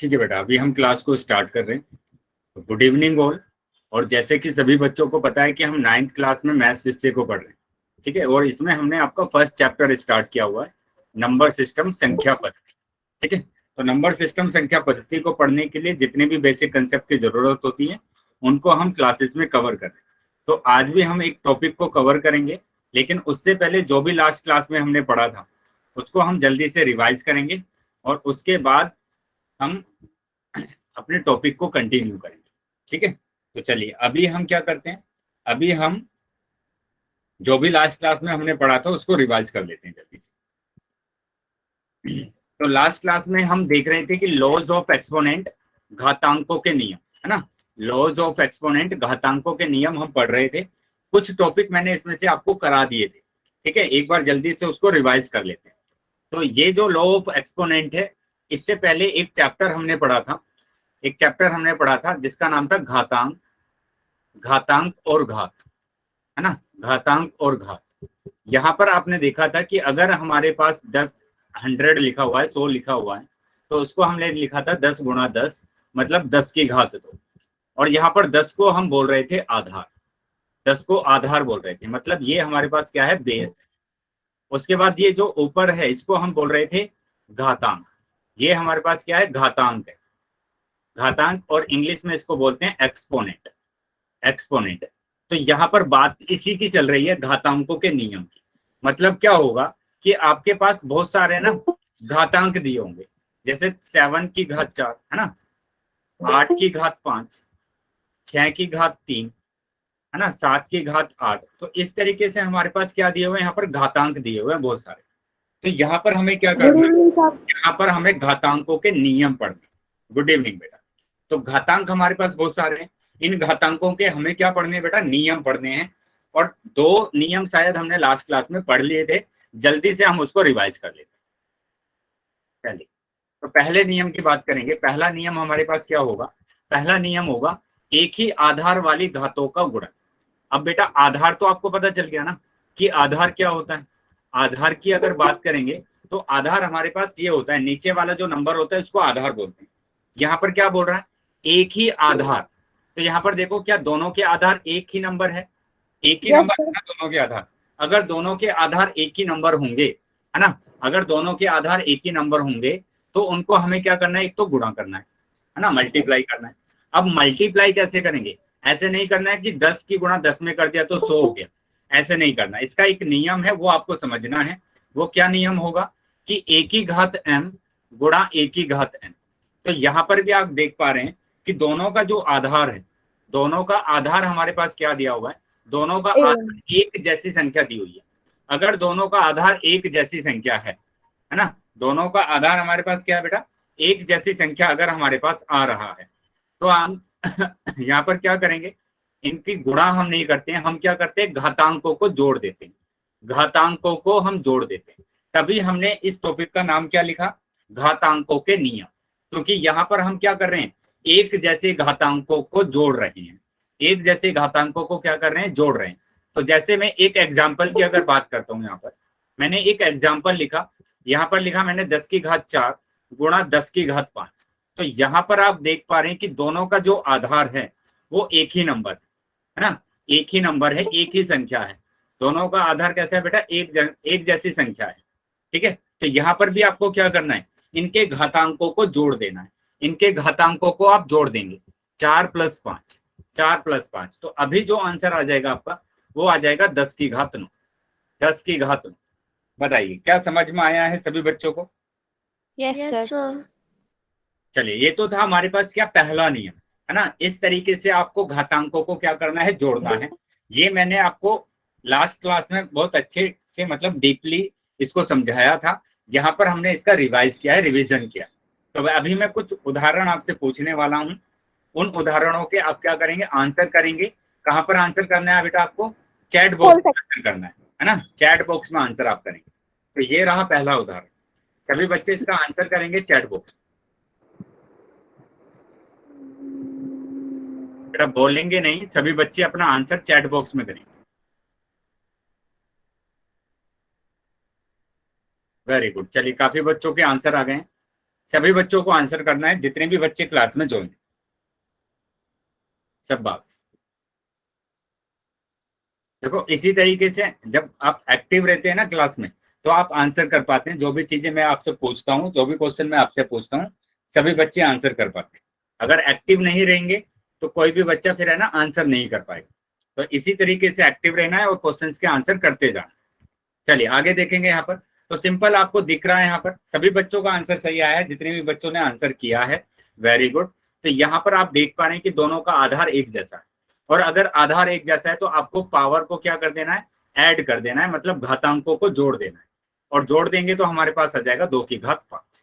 ठीक है बेटा, अभी हम क्लास को स्टार्ट कर रहे हैं। Good evening all. और जैसे कि सभी बच्चों को पता है कि हम 9th क्लास में मैथ्स विषय को पढ़ रहे हैं, ठीक है। और इसमें हमने आपका फर्स्ट चैप्टर स्टार्ट किया हुआ है, नंबर सिस्टम संख्या पद्धति, ठीक है। तो नंबर सिस्टम संख्या पद्धति को पढ़ने के लिए जितने भी बेसिक कंसेप्ट की जरूरत होती है उनको हम क्लासेस में कवर कर रहे हैं। तो आज भी हम एक टॉपिक को कवर करेंगे, लेकिन उससे पहले जो भी लास्ट क्लास में हमने पढ़ा था उसको हम जल्दी से रिवाइज करेंगे और उसके बाद हम अपने टॉपिक को कंटिन्यू करेंगे, ठीक है। तो चलिए अभी हम क्या करते हैं, अभी हम जो भी लास्ट क्लास में हमने पढ़ा था उसको रिवाइज कर लेते हैं जल्दी से। तो लास्ट क्लास में हम देख रहे थे कि लॉज ऑफ एक्सपोनेंट, घातांकों के नियम, है ना। लॉज ऑफ एक्सपोनेंट, घातांकों के नियम हम पढ़ रहे थे। कुछ टॉपिक मैंने इसमें से आपको करा दिए थे, ठीक है। एक बार जल्दी से उसको रिवाइज कर लेते हैं। तो ये जो लॉ ऑफ एक्सपोनेंट है, इससे पहले एक चैप्टर हमने पढ़ा था, जिसका नाम था घातांक, घातांक और घात, है ना। घातांक और घात। यहाँ पर आपने देखा था कि अगर हमारे पास 100 लिखा हुआ है, 100 लिखा हुआ है, तो उसको हमने लिखा था 10 गुणा 10, मतलब 10 की घात 2। और यहाँ पर 10 को हम बोल रहे थे आधार, 10 को आधार बोल रहे थे, मतलब ये हमारे पास क्या है, बेस है। उसके बाद ये जो ऊपर है इसको हम बोल रहे थे घातांक, ये हमारे पास क्या है, घातांक है। घातांक, और इंग्लिश में इसको बोलते हैं एक्सपोनेंट, एक्सपोनेंट। तो यहाँ पर बात इसी की चल रही है, घातांकों के नियम की। मतलब क्या होगा कि आपके पास बहुत सारे ना घातांक दिए होंगे, जैसे 7 की घात 4, है ना, 8 की घात 5, 6 की घात 3, है ना, 7 की घात 8। तो इस तरीके से हमारे पास क्या दिए हुए हैं, यहाँ पर घातांक दिए हुए हैं बहुत सारे। तो यहाँ पर हमें क्या करना है, यहाँ पर हमें घातांकों के नियम पढ़ने। गुड इवनिंग बेटा। तो घातांक हमारे पास बहुत सारे हैं, इन घातांकों के हमें क्या पढ़ने हैं बेटा, नियम पढ़ने हैं। और 2 नियम शायद हमने लास्ट क्लास में पढ़ लिए थे, जल्दी से हम उसको रिवाइज कर लेते हैं। चलिए, तो पहले नियम की बात करेंगे। पहला नियम हमारे पास क्या होगा, पहला नियम होगा एक ही आधार वाली घातों का गुणन। अब बेटा आधार तो आपको पता चल गया ना कि आधार क्या होता है। आधार की अगर बात करेंगे तो आधार हमारे पास ये होता है, नीचे वाला जो नंबर होता है उसको आधार बोलते हैं। यहाँ पर क्या बोल रहा है, एक ही आधार। तो यहाँ पर देखो, क्या दोनों के आधार एक ही नंबर है, एक ही नंबर है ना दोनों के आधार। अगर दोनों के आधार एक ही नंबर होंगे, है ना, अगर दोनों के आधार एक ही नंबर होंगे तो उनको हमें क्या करना है, एक तो गुणा करना है ना, मल्टीप्लाई करना है। अब मल्टीप्लाई कैसे करेंगे, ऐसे नहीं करना है कि 10 की गुणा 10 में कर दिया तो 100 हो गया, ऐसे नहीं करना। इसका एक नियम है, वो आपको समझना है। वो क्या नियम होगा कि एक ही घात m गुणा एक ही घात n। तो यहाँ पर भी आप देख पा रहे हैं कि दोनों का जो आधार है, दोनों का आधार हमारे पास क्या दिया हुआ है, दोनों का आधार एक जैसी संख्या दी हुई है। अगर दोनों का आधार एक जैसी संख्या है ना, दोनों का आधार हमारे पास क्या है बेटा, एक जैसी संख्या अगर हमारे पास आ रहा है तो हम यहाँ पर क्या करेंगे, इनकी गुणा हम नहीं करते हैं, हम क्या करते हैं, घातांकों को जोड़ देते हैं। घातांकों को हम जोड़ देते हैं। तभी हमने इस टॉपिक का नाम क्या लिखा, घातांकों के नियम। क्योंकि यहाँ पर हम क्या कर रहे हैं, एक जैसे घातांकों को जोड़ रहे हैं, एक जैसे घातांकों को क्या कर रहे हैं, जोड़ रहे हैं। तो जैसे मैं एक एग्जाम्पल की अगर बात करता हूँ, यहाँ पर मैंने एक एग्जाम्पल लिखा, यहाँ पर लिखा मैंने 10 की घात 4 गुणा 10 की घात 5। तो यहाँ पर आप देख पा रहे हैं कि दोनों का जो आधार है वो एक ही नंबर है ना, एक ही नंबर है, एक ही संख्या है। दोनों का आधार कैसा है बेटा, एक जैसी संख्या है, ठीक है। तो यहाँ पर भी आपको क्या करना है, इनके घातांकों को जोड़ देना है। इनके घातांकों को आप जोड़ देंगे, 4 + 5, 4 + 5। तो अभी जो आंसर आ जाएगा आपका वो आ जाएगा 10 की घात 9, 10 की घात 9। बताइए क्या समझ में आया है सभी बच्चों को। Yes sir. चलिए, ये तो था हमारे पास क्या, पहला नियम, है ना। इस तरीके से आपको घातांकों को क्या करना है, जोड़ना है। ये मैंने आपको लास्ट क्लास में बहुत अच्छे से मतलब डीपली इसको समझाया था। यहाँ पर हमने इसका रिवाइज किया है, रिवीजन किया। तो अभी मैं कुछ उदाहरण आपसे पूछने वाला हूँ, उन उदाहरणों के आप क्या करेंगे, आंसर करेंगे। कहाँ पर आंसर करना है बेटा, आपको चैट बॉक्स में आंसर करना है ना, चैट बॉक्स में आंसर आप करेंगे। तो ये रहा पहला उदाहरण, सभी बच्चे इसका आंसर करेंगे चैट बॉक्स। बेटा बोलेंगे नहीं, सभी बच्चे अपना आंसर चैट बॉक्स में करेंगे। वेरी गुड, चलिए काफी बच्चों के आंसर आ गए हैं। सभी बच्चों को आंसर करना है, जितने भी बच्चे क्लास में ज्वाइन। सब बात देखो, इसी तरीके से जब आप एक्टिव रहते हैं ना क्लास में, तो आप आंसर कर पाते हैं। जो भी चीजें मैं आपसे पूछता हूँ, जो भी क्वेश्चन मैं आपसे पूछता हूँ, सभी बच्चे आंसर कर पाते हैं। अगर एक्टिव नहीं रहेंगे तो कोई भी बच्चा फिर है ना आंसर नहीं कर पाएगा। तो इसी तरीके से एक्टिव रहना है और क्वेश्चंस के आंसर करते जाना। चलिए आगे देखेंगे यहाँ पर। तो सिंपल आपको दिख रहा है यहाँ पर सभी बच्चों का आंसर सही आया है, जितने भी बच्चों ने आंसर किया है, वेरी गुड। तो यहाँ पर आप देख पा रहे हैं कि दोनों का आधार एक जैसा है, और अगर आधार एक जैसा है तो आपको पावर को क्या कर देना है, ऐड कर देना है, मतलब घातांकों को जोड़ देना है। और जोड़ देंगे तो हमारे पास आ जाएगा 2 की घात 5।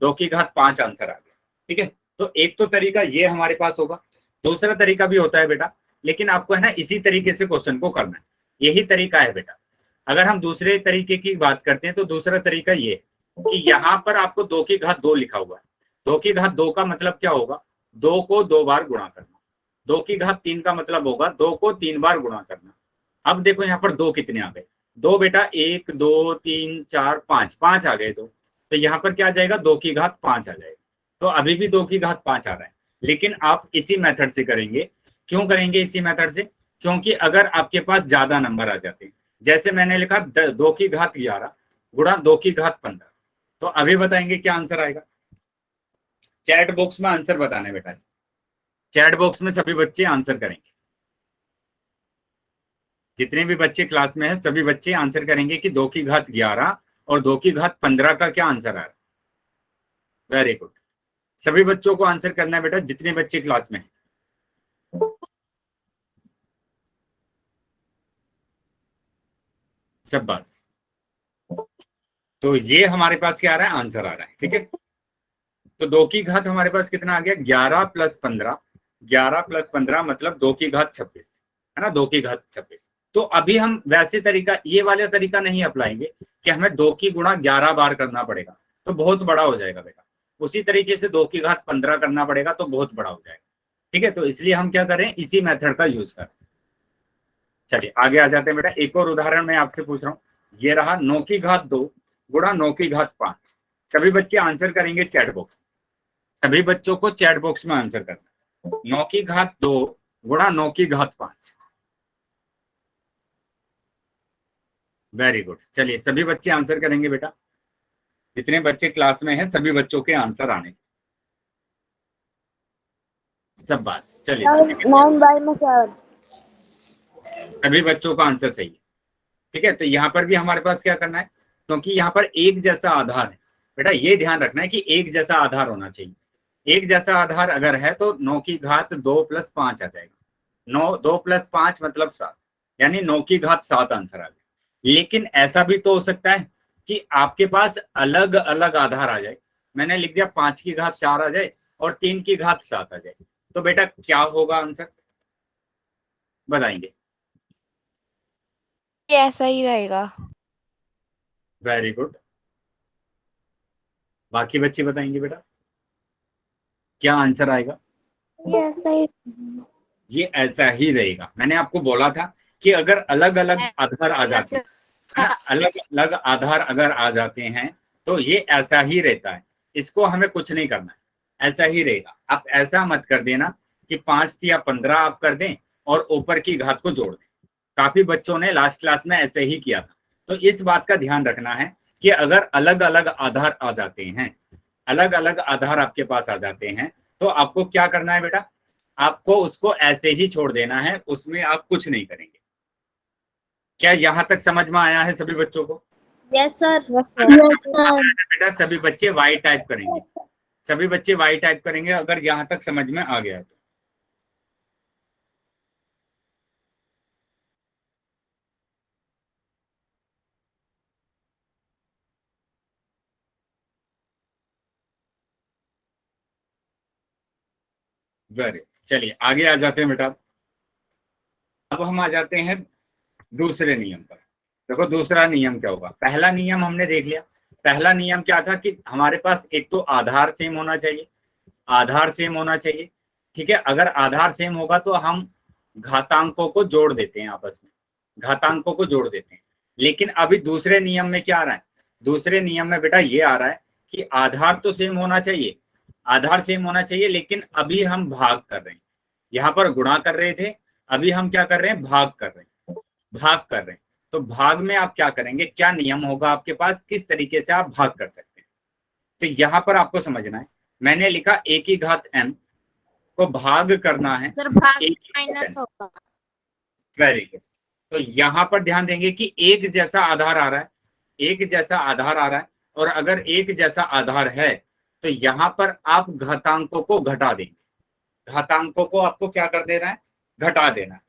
2 की घात 5 आंसर आ गया। ठीक है, तो एक तो तरीका ये हमारे पास होगा। दूसरा तरीका भी होता है बेटा, लेकिन आपको है ना इसी तरीके से क्वेश्चन को करना है। यही तरीका है बेटा। अगर हम दूसरे तरीके की बात करते हैं तो दूसरा तरीका ये कि यहाँ पर आपको 2 की घात 2 लिखा हुआ है। 2 की घात 2 का मतलब क्या होगा, 2 को 2 बार गुणा करना। 2 की घात 3 का मतलब होगा 2 को 3 बार गुणा करना। अब देखो यहाँ पर 2 कितने आ गए, 2 बेटा 1 2 3 4 5, 5 आ गए। तो यहाँ पर क्या आ जाएगा, 2 की घात 5 आ जाएगा। तो अभी भी 2 की घात 5 आ रहा है, लेकिन आप इसी मेथड से करेंगे। क्यों करेंगे इसी मेथड से, क्योंकि अगर आपके पास ज्यादा नंबर आ जाते हैं, जैसे मैंने लिखा 2 की घात 11 गुणा 2 की घात 15, तो अभी बताएंगे क्या आंसर आएगा। चैट बॉक्स में आंसर बताना है बेटा, चैट बॉक्स में सभी बच्चे आंसर करेंगे। जितने भी बच्चे क्लास में हैं सभी बच्चे आंसर करेंगे कि 2 की घात 11 और 2 की घात 15 का क्या आंसर आ रहा है। वेरी गुड, सभी बच्चों को आंसर करना है बेटा, जितने बच्चे क्लास में हैं। सब बस, तो ये हमारे पास क्या आ रहा है, आंसर आ रहा है। ठीक है, तो 2 की घात हमारे पास कितना आ गया, 11 + 15। 11 + 15 मतलब 2 की घात 26, है ना, 2 की घात 26। तो अभी हम वैसे तरीका, ये वाला तरीका नहीं अपनाएंगे कि हमें 2 की गुणा 11 बार करना पड़ेगा, तो बहुत बड़ा हो जाएगा बेटा। उसी तरीके से 2 की घात 15 करना पड़ेगा, तो बहुत बड़ा हो जाएगा। ठीक है, तो इसलिए हम क्या करें, इसी मेथड का यूज करें। चलिए आगे आ जाते हैं बेटा। एक और उदाहरण मैं आपसे पूछ रहा हूँ, ये रहा 9 की घात 2 गुणा 9 की घात 5। सभी बच्चे आंसर करेंगे चैट बॉक्स। सभी बच्चों को चैट बॉक्स में आंसर करना है। 9 की घात 2 गुणा 9 की घात 5। वेरी गुड, चलिए सभी बच्चे आंसर करेंगे बेटा। जितने बच्चे क्लास में हैं सभी बच्चों के आंसर आने। सब बात, चलिए सभी बच्चों का आंसर सही है। ठीक है, तो यहाँ पर भी हमारे पास क्या करना है, क्योंकि यहाँ पर एक जैसा आधार है बेटा, ये ध्यान रखना है कि एक जैसा आधार होना चाहिए। एक जैसा आधार अगर है तो 9 की घात 2 + 5 आ जाएगा। 2 + 5 मतलब 7, यानी 9 की घात 7 आंसर आ जाए। लेकिन ऐसा भी तो हो सकता है कि आपके पास अलग अलग आधार आ जाए। मैंने लिख दिया 5 की घात 4 आ जाए और 3 की घात 7 आ जाए, तो बेटा क्या होगा आंसर, बताएंगे। ये ऐसा ही रहेगा। वेरी गुड, बाकी बच्चे बताएंगे बेटा क्या आंसर आएगा। ये ऐसा ही। ये ऐसा ही रहेगा। मैंने आपको बोला था कि अगर अलग अलग आधार आ जाते हैं, है ना, अलग अलग आधार अगर आ जाते हैं तो ये ऐसा ही रहता है। इसको हमें कुछ नहीं करना है, ऐसा ही रहेगा। आप ऐसा मत कर देना कि 5 या 15 आप कर दें और ऊपर की घात को जोड़ दें। काफी बच्चों ने लास्ट क्लास में ऐसे ही किया था। तो इस बात का ध्यान रखना है कि अगर अलग अलग आधार आ जाते हैं, अलग अलग आधार आपके पास आ जाते हैं, तो आपको क्या करना है बेटा, आपको उसको ऐसे ही छोड़ देना है, उसमें आप कुछ नहीं करेंगे। क्या यहाँ तक समझ में आया है सभी बच्चों को? Yes sir. बेटा सभी बच्चे वाई टाइप करेंगे, सभी बच्चे वाई टाइप करेंगे अगर यहाँ तक समझ में आ गया है तो। वेरी, चलिए आगे आ जाते हैं बेटा। अब हम आ जाते हैं दूसरे नियम पर। देखो दूसरा नियम क्या होगा, पहला नियम हमने देख लिया। पहला नियम क्या था कि हमारे पास एक तो आधार सेम होना चाहिए, आधार सेम होना चाहिए। ठीक है, अगर आधार सेम होगा तो हम घातांकों को जोड़ देते हैं, आपस में घातांकों को जोड़ देते हैं। लेकिन अभी दूसरे नियम में क्या आ रहा है, दूसरे नियम में बेटा ये आ रहा है कि आधार तो सेम होना चाहिए, आधार सेम होना चाहिए, लेकिन अभी हम भाग कर रहे हैं। यहाँ पर गुणा कर रहे थे, अभी हम क्या कर रहे हैं, भाग कर रहे हैं, भाग कर रहे हैं। तो भाग में आप क्या करेंगे, क्या नियम होगा आपके पास, किस तरीके से आप भाग कर सकते हैं। तो यहाँ पर आपको समझना है, मैंने लिखा a की घात m को भाग करना है सर भाग a की घात माइनस n। होगा। Very good. तो यहाँ पर ध्यान देंगे कि एक जैसा आधार आ रहा है, एक जैसा आधार आ रहा है, और अगर एक जैसा आधार है तो यहाँ पर आप घातांकों को घटा देंगे, घातांकों को आपको क्या कर देना है, घटा देना है।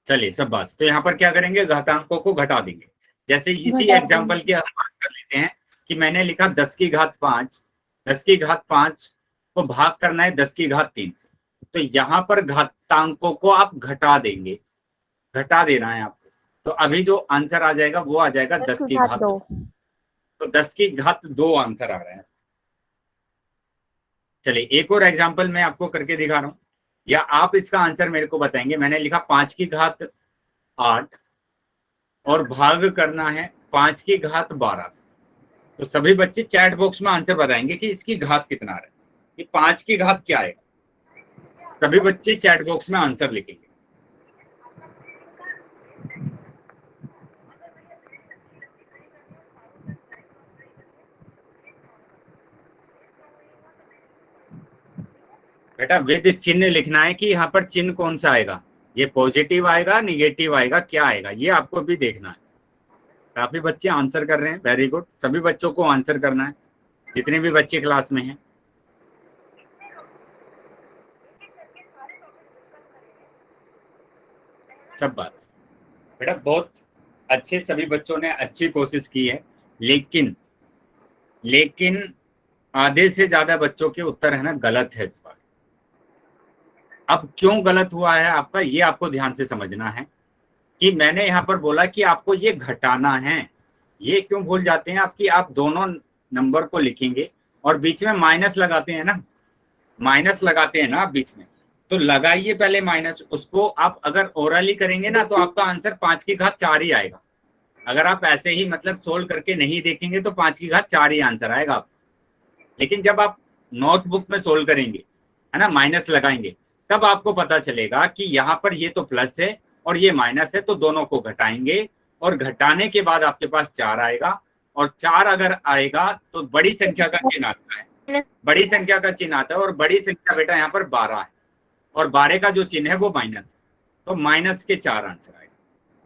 चलिए सब बात, तो यहाँ पर क्या करेंगे, घातांकों को घटा देंगे। जैसे इसी एग्जाम्पल की हम बात कर लेते हैं कि मैंने लिखा 10 की घात 5, 10 की घात 5 को भाग करना है 10 की घात 3 से। तो यहाँ पर घातांकों को आप घटा देंगे, घटा देना है आपको। तो अभी जो आंसर आ जाएगा वो आ जाएगा 10 की घात 2। तो 10 की घात 2 आंसर आ रहा है। चलिए एक और एग्जाम्पल मैं आपको करके दिखा रहा हूँ, या आप इसका आंसर मेरे को बताएंगे। मैंने लिखा 5 की घात 8 और भाग करना है 5 की घात 12 से। तो सभी बच्चे चैट बॉक्स में आंसर बताएंगे कि इसकी घात कितना आ रहा है, कि 5 की घात क्या आएगा। सभी बच्चे चैट बॉक्स में आंसर लिखेंगे। बेटा विद चिन्ह लिखना है कि यहाँ पर चिन्ह कौन सा आएगा, ये पॉजिटिव आएगा, निगेटिव आएगा, क्या आएगा, ये आपको भी देखना है। काफी बच्चे आंसर कर रहे हैं, वेरी गुड। सभी बच्चों को आंसर करना है, जितने भी बच्चे क्लास में हैं। सब बात बेटा बहुत अच्छे, सभी बच्चों ने अच्छी कोशिश की है, लेकिन आधे से ज्यादा बच्चों के उत्तर है ना गलत है इस बार। अब क्यों गलत हुआ है आपका, ये आपको ध्यान से समझना है कि मैंने यहाँ पर बोला कि आपको ये घटाना है। ये क्यों भूल जाते हैं आपकी, आप दोनों नंबर को लिखेंगे और बीच में माइनस लगाते हैं ना, माइनस लगाते हैं ना आप बीच में, तो लगाइए पहले माइनस। उसको आप अगर ओरली करेंगे ना तो आपका आंसर 5 की घात 4 ही आएगा। अगर आप ऐसे ही मतलब सोल्व करके नहीं देखेंगे तो 5 की घात 4 ही आंसर आएगा आपका। लेकिन जब आप नोटबुक में सोल्व करेंगे, है ना, माइनस लगाएंगे, तब आपको पता चलेगा कि यहाँ पर ये तो प्लस है और ये माइनस है, तो दोनों को घटाएंगे और घटाने के बाद आपके पास 4 आएगा। और 4 अगर आएगा तो बड़ी संख्या का चिन्ह आता है, बड़ी संख्या का चिन्ह आता है, और बड़ी संख्या बेटा यहाँ पर 12 है, और 12 का जो चिन्ह है वो माइनस है, तो माइनस के 4 आंसर आएगा,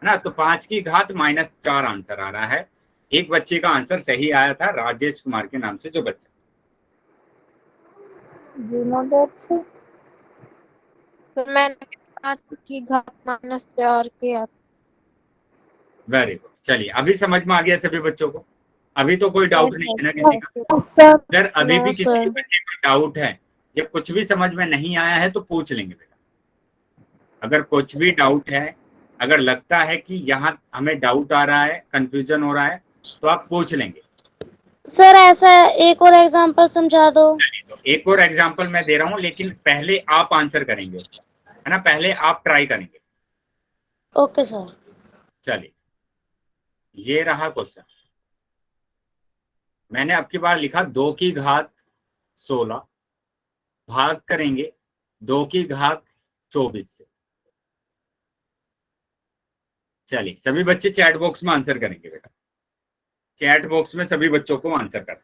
है ना। तो 5 की घात -4 आंसर आ रहा है। एक बच्चे का आंसर सही आया था, राजेश कुमार के नाम से जो बच्चा। तो मैंने 5 की घात -4 किया। Very good. चलिए अभी समझ में आ गया सभी बच्चों को, अभी तो कोई डाउट नहीं है ना किसी का। अगर अभी भी किसी बच्चे को डाउट है, जब कुछ भी समझ में नहीं आया है तो पूछ लेंगे बेटा। अगर कुछ भी डाउट है, अगर लगता है कि यहाँ हमें डाउट आ रहा है, कंफ्यूजन हो रहा है, तो आप पूछ लेंगे। सर ऐसा एक और एग्जांपल समझा दो। तो एक और एग्जांपल मैं दे रहा हूँ, लेकिन पहले आप आंसर करेंगे उसका, है ना, पहले आप ट्राई करेंगे। Okay sir. चलिए ये रहा क्वेश्चन। मैंने अब की बार लिखा 2 की घात 16 भाग करेंगे 2 की घात 24 से। चलिए सभी बच्चे चैट बॉक्स में आंसर करेंगे बेटा, चैट बॉक्स में सभी बच्चों को आंसर करना।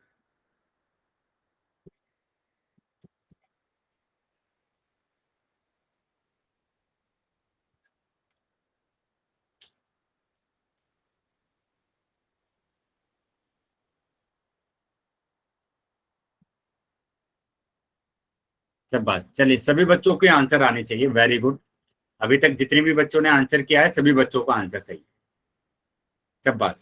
सब बात, चलिए सभी बच्चों के आंसर आने चाहिए, वेरी गुड। अभी तक जितने भी बच्चों ने आंसर किया है सभी बच्चों का आंसर सही। सब बात,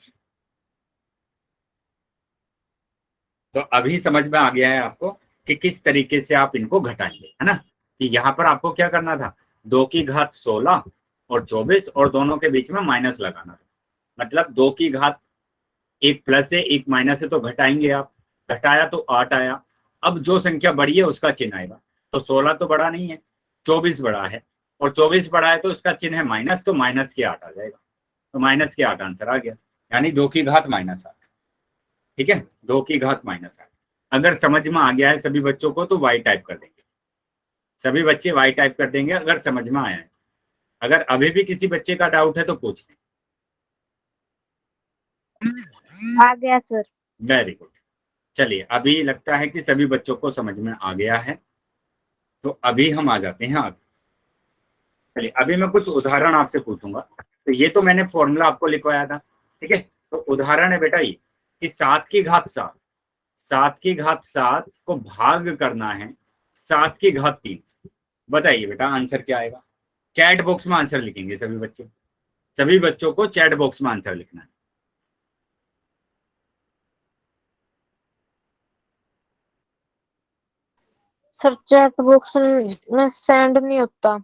तो अभी समझ में आ गया है आपको कि किस तरीके से आप इनको घटाएंगे, है ना। कि यहाँ पर आपको क्या करना था, 2 की घात 16 और 24 और दोनों के बीच में माइनस लगाना था। मतलब 2 की घात एक प्लस है एक माइनस है, तो घटाएंगे आप, घटाया तो 8 आया। अब जो संख्या बड़ी है उसका चिन्ह आएगा, तो 16 तो बड़ा नहीं है, 24 बड़ा है, और 24 बड़ा है तो उसका चिन्ह है माइनस, तो माइनस के 8 आ जाएगा। तो माइनस के 8 आंसर आ गया, यानी 2 की घात -8। ठीक है, 2 की घात -8। अगर समझ में आ गया है सभी बच्चों को तो वाई टाइप कर देंगे, सभी बच्चे वाई टाइप कर देंगे अगर समझ में आया है। अगर अभी भी किसी बच्चे का डाउट है तो पूछ लें। आ गया सर। Very good. चलिए, अभी लगता है कि सभी बच्चों को समझ में आ गया है, तो अभी हम आ जाते हैं आगे। चलिए, अभी मैं कुछ उदाहरण आपसे पूछूंगा। तो ये तो मैंने फॉर्मूला आपको लिखवाया था, ठीक है। तो उदाहरण है बेटा ये कि 7 की घात 7, 7 की घात 7 को भाग करना है 7 की घात 3। बताइए बेटा आंसर क्या आएगा। चैट बॉक्स में आंसर लिखेंगे सभी बच्चे, सभी बच्चों को चैट बॉक्स में आंसर लिखना है। सर चैट बॉक्स में सेंड नहीं होता।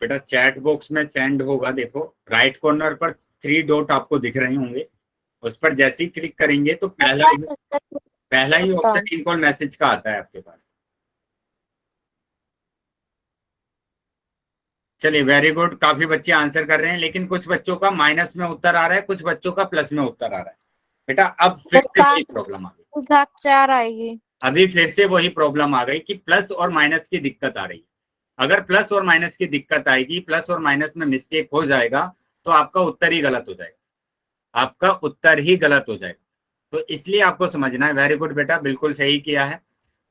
बेटा चैट बॉक्स में सेंड होगा, देखो राइट कॉर्नर पर 3 डॉट आपको दिख रहे होंगे, उस पर जैसे ही क्लिक करेंगे तो पहला ही होता। ऑप्शन इन कॉल मैसेज का आता है आपके पास। चलिए वेरी गुड, काफी बच्चे आंसर कर रहे हैं, लेकिन कुछ बच्चों का माइनस में उत्तर आ रहा है, कुछ बच्चों का प्लस में उत्तर आ रहा है। बेटा अब फिर सर से वही 7 प्रॉब्लम आ गई, की घात 4 आएगी। अभी फिर से वही प्रॉब्लम आ गई कि प्लस और माइनस की दिक्कत आ रही है। अगर प्लस और माइनस की दिक्कत आएगी, प्लस और माइनस में मिस्टेक हो जाएगा, तो आपका उत्तर ही गलत हो जाएगा, आपका उत्तर ही गलत हो जाएगा। तो इसलिए आपको समझना है, वेरी गुड बेटा, बिल्कुल सही किया है।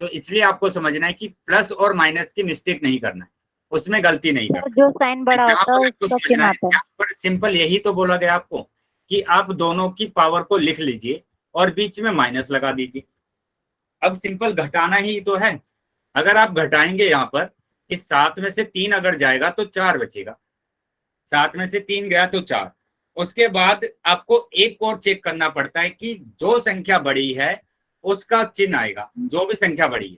तो इसलिए आपको समझना है कि प्लस और माइनस की मिस्टेक नहीं करना है, उसमें गलती नहीं सर करना जो साइन है। बड़ा यहाँ होता पर है आपको उसका समझना चिन्ह है, आता है। यहाँ पर सिंपल यही तो बोला गया आपको कि आप दोनों की पावर को लिख लीजिए और बीच में माइनस लगा दीजिए। अब सिंपल घटाना ही तो है। अगर आप घटाएंगे यहाँ पर कि 7 में से 3 अगर जाएगा तो 4 बचेगा, 7 में से 3 गया तो 4। उसके बाद आपको एक और चेक करना पड़ता है कि जो संख्या बड़ी है उसका चिन्ह आएगा, जो भी संख्या बड़ी है।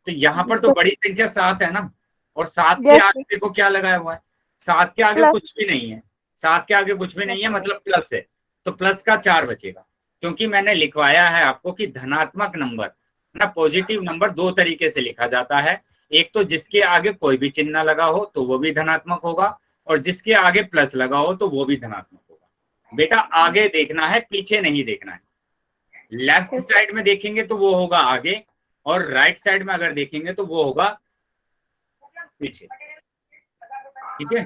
तो यहाँ पर तो बड़ी संख्या 7 है ना, और 7 के जैसे आगे देखो क्या लगाया हुआ है, 7 के आगे प्लस। कुछ भी नहीं है, 7 के आगे कुछ भी नहीं है मतलब प्लस है, तो प्लस का 4 बचेगा। क्योंकि मैंने लिखवाया है आपको कि धनात्मक नंबर ना, पॉजिटिव नंबर 2 तरीके से लिखा जाता है। एक तो जिसके आगे कोई भी चिन्ह ना लगा हो तो वो भी धनात्मक होगा, और जिसके आगे प्लस लगा हो तो वो भी धनात्मक होगा। बेटा आगे देखना है, पीछे नहीं देखना है। लेफ्ट साइड में देखेंगे तो वो होगा आगे, और राइट साइड में अगर देखेंगे तो वो होगा पीछे। ठीक है,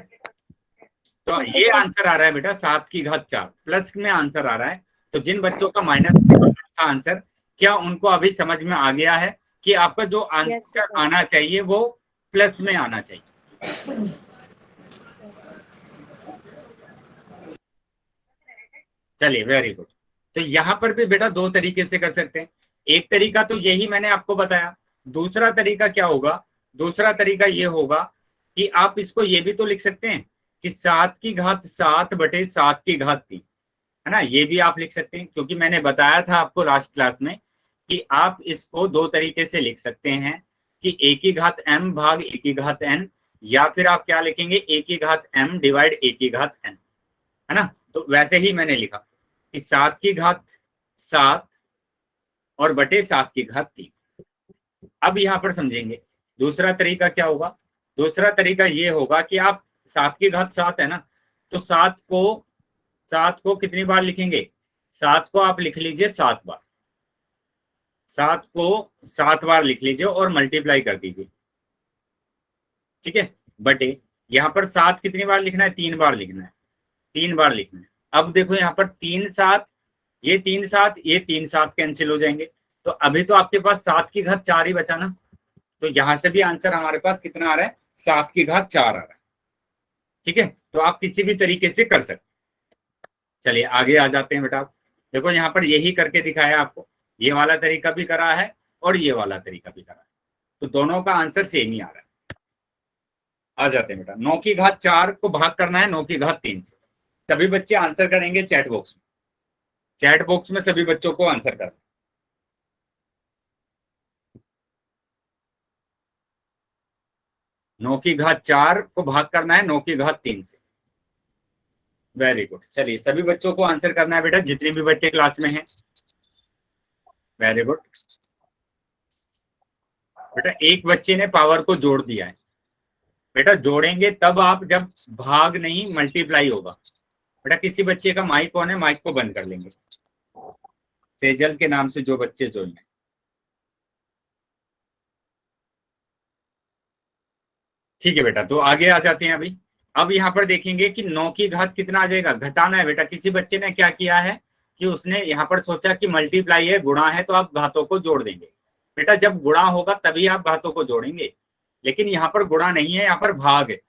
तो ये आंसर आ रहा है बेटा 7 की घात 4, प्लस में आंसर आ रहा है। तो जिन बच्चों का माइनस का आंसर, क्या उनको अभी समझ में आ गया है कि आपका जो आंसर आना चाहिए वो प्लस में आना चाहिए। चलिए वेरी गुड। तो यहाँ पर भी बेटा 2 तरीके से कर सकते हैं। एक तरीका तो यही मैंने आपको बताया, दूसरा तरीका क्या होगा, दूसरा तरीका ये होगा कि आप इसको ये भी तो लिख सकते हैं कि 7 की घात 7 बटे 7 की घात 3, है ना, ये भी आप लिख सकते हैं। क्योंकि मैंने बताया था आपको लास्ट क्लास में कि आप इसको 2 तरीके से लिख सकते हैं कि a की घात m भाग a की घात n, या फिर आप क्या लिखेंगे a की घात m डिवाइड a की घात n, है ना। तो वैसे ही मैंने लिखा कि 7 की घात 7 और बटे 7 की घात 3। अब यहाँ पर समझेंगे दूसरा तरीका क्या होगा। दूसरा तरीका ये होगा कि आप 7 की घात 7 है ना, तो 7 को कितनी बार लिखेंगे, 7 को आप लिख लीजिए 7 बार, 7 को 7 बार लिख लीजिए और मल्टीप्लाई कर दीजिए। ठीक है, बटे यहाँ पर 7 कितनी बार लिखना है, 3 बार लिखना है, 3 बार लिखना है। अब देखो यहाँ पर 3 7, ये 3 7, ये 3 7 कैंसिल हो जाएंगे, तो अभी तो आपके पास 7 की घात 4 ही बचा ना। तो यहां से भी आंसर हमारे पास कितना आ रहा है, 7 की घात 4 आ रहा है। ठीक है, तो आप किसी भी तरीके से कर सकते हैं। चलिए आगे आ जाते हैं बेटा। देखो यहाँ पर यही करके दिखाया आपको, ये वाला तरीका भी करा है और ये वाला तरीका भी करा है, तो दोनों का आंसर सेम ही आ रहा है। आ जाते हैं बेटा, 9 की घात 4 को भाग करना है 9 की घात 3 से। सभी बच्चे आंसर करेंगे चैट बॉक्स में, चैट बॉक्स में सभी बच्चों को आंसर करना। 9 की घात 4 को भाग करना है 9 की घात 3 से। वेरी गुड, चलिए सभी बच्चों को आंसर करना है बेटा, जितने भी बच्चे क्लास में हैं। वेरी गुड बेटा, एक बच्चे ने पावर को जोड़ दिया है, बेटा जोड़ेंगे तब आप जब भाग नहीं मल्टीप्लाई होगा। बेटा किसी बच्चे का माइक ऑन है, माइक को बंद कर लेंगे। तेजल के नाम से जो बच्चे जुड़े हैं। ठीक है बेटा, तो आगे आ जाते हैं अभी। अब यहाँ पर देखेंगे कि 9 की घात कितना आ जाएगा, घटाना है बेटा। किसी बच्चे ने क्या किया है कि उसने यहाँ पर सोचा कि मल्टीप्लाई है, गुणा है, तो आप घातों को जोड़ देंगे। बेटा जब गुणा होगा तभी आप घातों को जोड़ेंगे, लेकिन यहाँ पर गुणा नहीं है, यहाँ पर भाग है।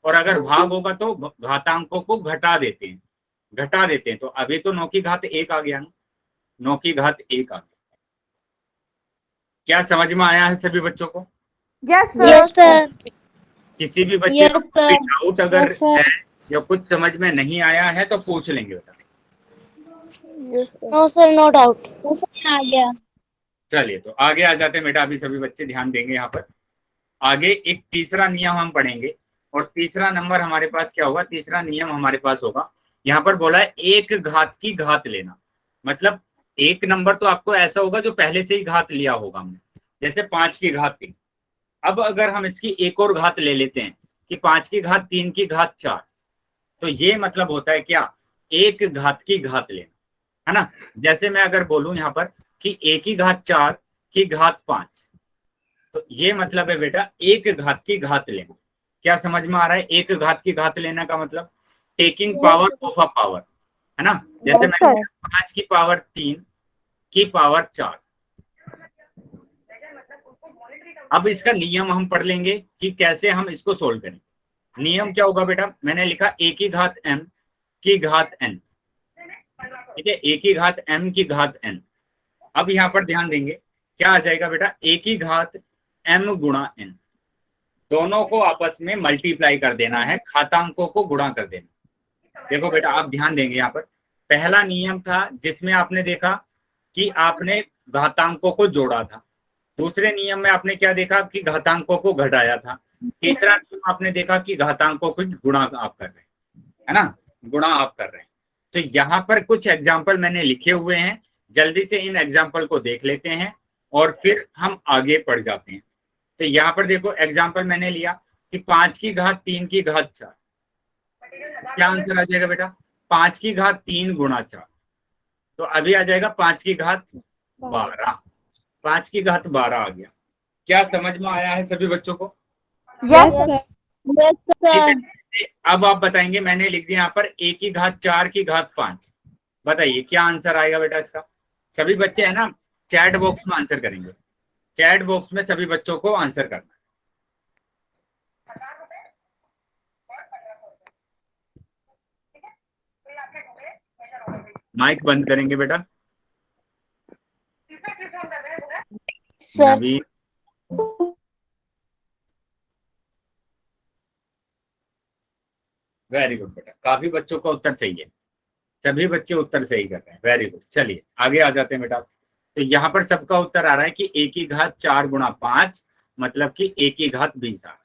और अगर भाग होगा तो घातांकों को घटा देते हैं, घटा देते हैं। तो अभी तो 9 की घात 1 आ गया ना, 9 की घात 1 आ गया। क्या समझ में आया है सभी बच्चों को? Yes sir. किसी भी बच्चे को Yes, sir. डाउट अगर Yes, sir. है या कुछ समझ में नहीं आया है तो पूछ लेंगे बेटा। No sir, no doubt. आ गया। चलिए तो आगे आ जाते हैं बेटा। अभी सभी बच्चे ध्यान देंगे यहाँ पर। आगे एक तीसरा नियम हम पढ़ेंगे, और तीसरा नंबर हमारे पास क्या होगा, तीसरा नियम हमारे पास होगा, यहाँ पर बोला है एक घात की घात लेना। मतलब एक नंबर तो आपको ऐसा होगा जो पहले से ही घात लिया होगा हमने, जैसे 5 की घात 3। अब अगर हम इसकी एक और घात ले लेते हैं कि 5 की घात 3 की घात 4, तो ये मतलब होता है क्या, एक घात की घात लेना, है ना। जैसे मैं अगर बोलूं यहाँ पर कि a की घात 4 की घात 5, तो ये मतलब है बेटा एक घात की घात लेना। क्या समझ में आ रहा है? एक घात की घात लेना का मतलब taking power of a power, है ना। जैसे मैं 5 की पावर 3 की पावर 4। अब इसका नियम हम पढ़ लेंगे कि कैसे हम इसको सोल्व करें। नियम क्या होगा बेटा, मैंने लिखा a की घात m की घात n, ठीक है, a की घात m की घात n। अब यहाँ पर ध्यान देंगे क्या आ जाएगा बेटा, a की घात m गुणा n, दोनों को आपस में मल्टीप्लाई कर देना है, घातांकों को गुणा कर देना। देखो बेटा आप ध्यान देंगे यहाँ पर, पहला नियम था जिसमें आपने देखा कि आपने घातांकों को जोड़ा था। दूसरे नियम में आपने क्या देखा कि घातांकों को घटाया था। तीसरा नियम आपने देखा कि घातांकों को गुणा आप कर रहे हैं, है ना, गुणा आप कर रहे हैं। तो यहाँ पर कुछ एग्जाम्पल मैंने लिखे हुए हैं, जल्दी से इन एग्जाम्पल को देख लेते हैं और फिर हम आगे बढ़ जाते हैं। तो यहाँ पर देखो एग्जाम्पल मैंने लिया कि 5 की घात 3 की घात 4, क्या आंसर आ जाएगा बेटा, 5 की घात 3 गुणा 4, तो अभी आ जाएगा 5 की घात 12, 5 की घात 12 आ गया। क्या समझ में आया है सभी बच्चों को? Yes, sir. Yes sir. अब आप बताएंगे, मैंने लिख दिया यहाँ पर a की घात 4 की घात 5, बताइए क्या आंसर आएगा बेटा इसका। सभी बच्चे है ना चैट बॉक्स में आंसर करेंगे, चैट बॉक्स में सभी बच्चों को आंसर करना है। माइक बंद करेंगे बेटा। सर। नवीन, वेरी गुड बेटा, काफी बच्चों का उत्तर सही है, सभी बच्चे उत्तर सही कर रहे हैं, वेरी गुड। चलिए आगे आ जाते हैं बेटा। तो यहाँ पर सबका उत्तर आ रहा है कि a की घात 4 गुणा 5 मतलब कि a की घात 20 आ रहा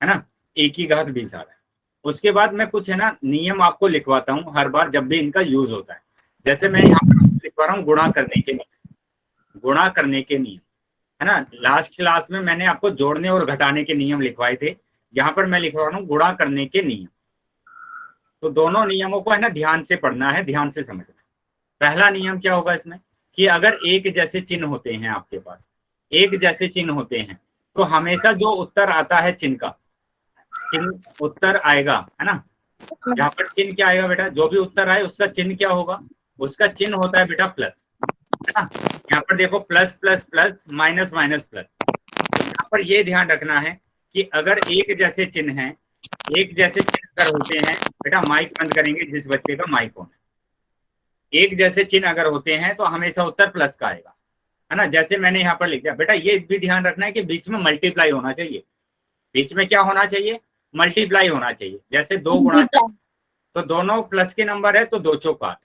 है ना, a की घात 20 आ रहा है। उसके बाद मैं कुछ है ना नियम आपको लिखवाता हूँ हर बार जब भी इनका यूज होता है। जैसे मैं यहाँ पर लिखवा रहा हूँ गुणा करने के नियम, गुणा करने के नियम, है ना। लास्ट क्लास में मैंने आपको जोड़ने और घटाने के नियम लिखवाए थे, यहाँ पर मैं लिखवा रहा हूँ गुणा करने के नियम। तो दोनों नियमों को है ना ध्यान से पढ़ना है, ध्यान से समझना। पहला नियम क्या होगा इसमें कि अगर एक जैसे चिन्ह होते हैं आपके पास, एक जैसे चिन्ह होते हैं, तो हमेशा जो उत्तर आता है चिन्ह का, चिन्ह उत्तर आएगा, है ना। यहाँ पर चिन्ह क्या आएगा बेटा, जो भी उत्तर आए उसका चिन्ह क्या होगा, उसका चिन्ह होता है बेटा प्लस, है ना। यहाँ पर देखो plus plus plus minus minus plus. यहाँ पर ये ध्यान रखना है कि अगर एक जैसे चिन्ह हैं, एक जैसे चिन्ह अगर होते हैं, बेटा माइक बंद करेंगे जिस बच्चे का माइक ऑन है। एक जैसे चिन्ह अगर होते हैं तो हमेशा उत्तर प्लस का आएगा, है ना। जैसे मैंने यहाँ पर लिख दिया बेटा, ये भी ध्यान रखना है कि बीच में मल्टीप्लाई होना चाहिए, बीच में क्या होना चाहिए, मल्टीप्लाई होना चाहिए। जैसे 2 गुणा 4, तो दोनों प्लस के नंबर है तो 2 चौक 8।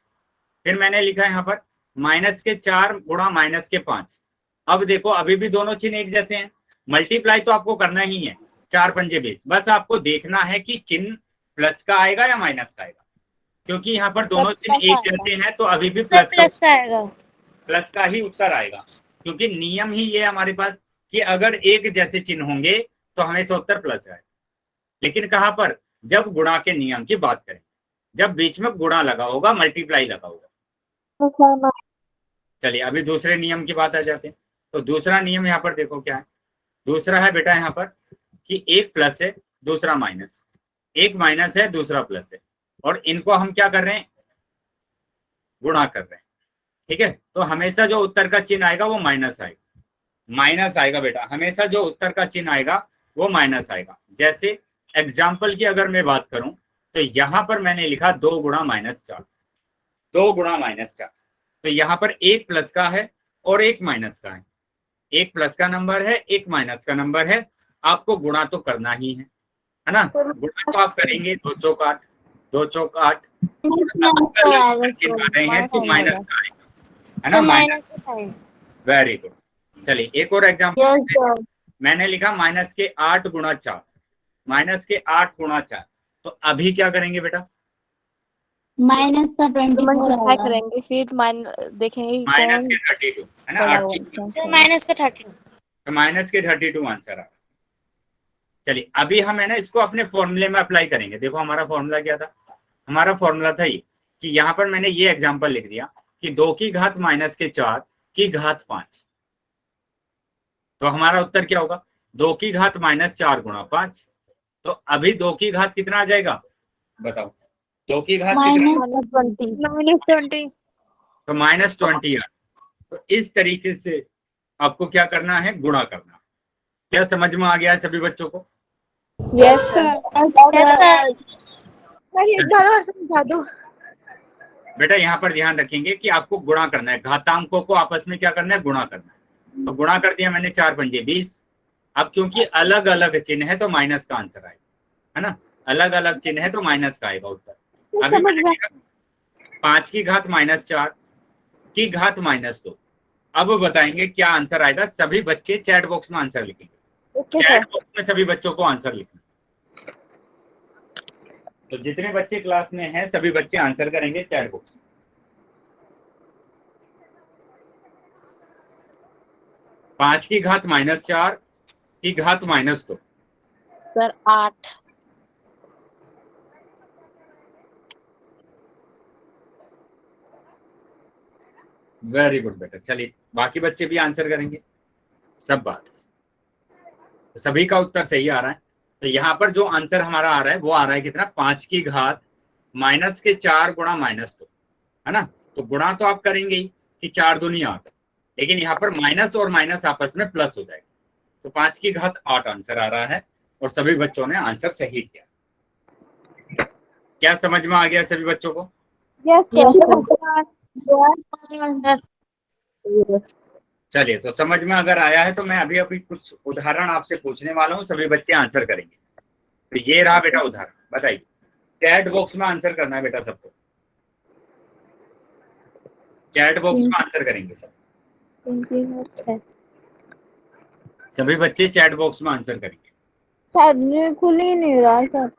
फिर मैंने लिखा है यहाँ पर माइनस के 4 गुणा माइनस के 5। अब देखो अभी भी दोनों चिन्ह एक जैसे हैं, मल्टीप्लाई तो आपको करना ही है, 4 पंजे 20। बस आपको देखना है कि चिन्ह प्लस का आएगा या माइनस का आएगा, क्योंकि यहाँ पर दोनों चिन्ह एक जैसे हैं तो अभी भी प्लस का आएगा, प्लस का ही उत्तर आएगा, क्योंकि नियम ही ये हमारे पास कि अगर एक जैसे चिन्ह होंगे तो हमेशा उत्तर प्लस आएगा। लेकिन कहाँ पर, जब गुणा के नियम की बात करें, जब बीच में गुणा लगा होगा, मल्टीप्लाई लगा होगा। चलिए अभी दूसरे नियम की बात आ जाते हैं। तो दूसरा नियम यहाँ पर देखो क्या है। दूसरा है बेटा यहाँ पर कि एक प्लस है दूसरा माइनस, एक माइनस है दूसरा प्लस है, और इनको हम क्या कर रहे हैं, गुणा कर रहे हैं। ठीक है, तो हमेशा जो उत्तर का चिन्ह आएगा वो माइनस आएगा, माइनस आएगा बेटा, हमेशा जो उत्तर का चिन्ह आएगा वो माइनस आएगा। जैसे एग्जाम्पल की अगर मैं बात करूं तो यहाँ पर मैंने लिखा 2 गुणा -4, 2 गुणा -4। तो यहाँ पर एक प्लस का है और एक माइनस का है, एक प्लस का नंबर है एक माइनस का नंबर है, आपको गुणा तो करना ही है ना। गुणा तो आप करेंगे, 2 चौक 8, 2 चौक 8, चिन्ह रहे हैं तो माइनस का आएगा, है ना, माइनस का साइन। Very good. चलिए एक और एग्जाम्पल, मैंने लिखा माइनस के 8 गुणा 4, माइनस के 8 गुणा 4। तो अभी क्या करेंगे बेटा, माइनस का 24 करेंगे, फिर देखेंगे माइनस के 32, है ना, 8 माइनस का 32, तो माइनस के 32 आंसर आ। चलिए अभी हम है ना इसको अपने फॉर्मूले में अप्लाई करेंगे। देखो हमारा फॉर्मूला क्या था, हमारा फॉर्मूला था ये कि यहाँ पर मैंने ये एग्जांपल लिख दिया कि 2 की घात -4 की घात 5। तो हमारा उत्तर क्या होगा, 2 की घात -4 गुणा 5। तो अभी 2 की घात कितना आ जाएगा बताओ, 2 की घात कितना, -20। तो -20। तो इस तरीके से आपको क्या करना है, गुणा करना। क्या समझ में आ गया है सभी बच्चों को? Yes sir. समझा दो बेटा यहाँ पर ध्यान रखेंगे कि आपको गुणा करना है, घातांकों को आपस में क्या करना है, गुणा करना है। तो गुणा कर दिया मैंने, 4 पंजे 20। अब क्योंकि अलग अलग चिन्ह है तो माइनस का आंसर आएगा, है ना, अलग अलग चिन्ह है तो माइनस का आएगा उत्तर। अभी मैंने 5 की घात -4 की घात -2। अब बताएंगे क्या आंसर आएगा। सभी बच्चे चैट बॉक्स में आंसर लिखेंगे, चैट बॉक्स में सभी बच्चों को आंसर लिखना। तो जितने बच्चे क्लास में हैं सभी बच्चे आंसर करेंगे चैट बॉक्स में। 5 की घात -4 की घात -2 सर 8। वेरी गुड बेटा। चलिए बाकी बच्चे भी आंसर करेंगे सब बात। तो सभी का उत्तर सही आ रहा है। तो यहाँ पर जो आंसर हमारा आ रहा है वो आ रहा है कितना, 5 की घात -4 गुणा -2, है ना। तो गुणा तो आप करेंगे ही कि 4 दूनी 8, लेकिन यहाँ पर माइनस और माइनस आपस में प्लस हो जाएगा। तो 5 की घात 8 आंसर आ रहा है और सभी बच्चों ने आंसर सही किया। क्या समझ में आ गया सभी बच्चों को? चलिए तो समझ में अगर आया है तो मैं अभी अभी कुछ उदाहरण आपसे पूछने वाला हूँ, सभी बच्चे आंसर करेंगे। तो ये रहा बेटा उदाहरण, बताइए। चैट बॉक्स में आंसर करना है बेटा सबको, चैट बॉक्स में आंसर करेंगे सब, सभी बच्चे चैट बॉक्स में आंसर करेंगे। सर खुल ही नहीं रहा सर।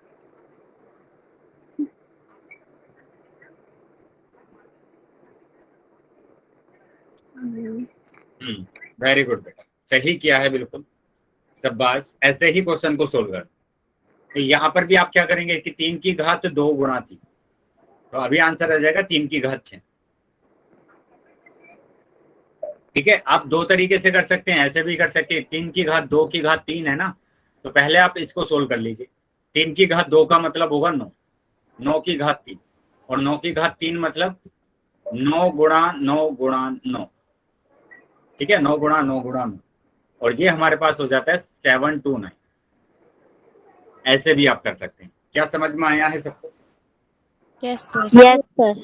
वेरी गुड बेटा, सही किया है बिल्कुल, सब बात ऐसे ही क्वेश्चन को सोल्व कर। तो यहाँ पर भी आप क्या करेंगे कि 3 की घात 2 गुणा 3, तो अभी आंसर आ जाएगा 3 की घात 6। ठीक है, आप दो तरीके से कर सकते हैं, ऐसे भी कर सकते हैं। 3 की घात 2 की घात 3 है ना, तो पहले आप इसको सोल्व कर लीजिए। 3 की घात 2 का मतलब होगा 9, 9 की घात 3, और 9 की घात 3 मतलब 9 गुणा 9 गुणा 9। ठीक है, 9 गुणा 9 गुणा 9, और ये हमारे पास हो जाता है 729। ऐसे भी आप कर सकते हैं। क्या समझ में आया है सबको? Yes sir. Yes sir.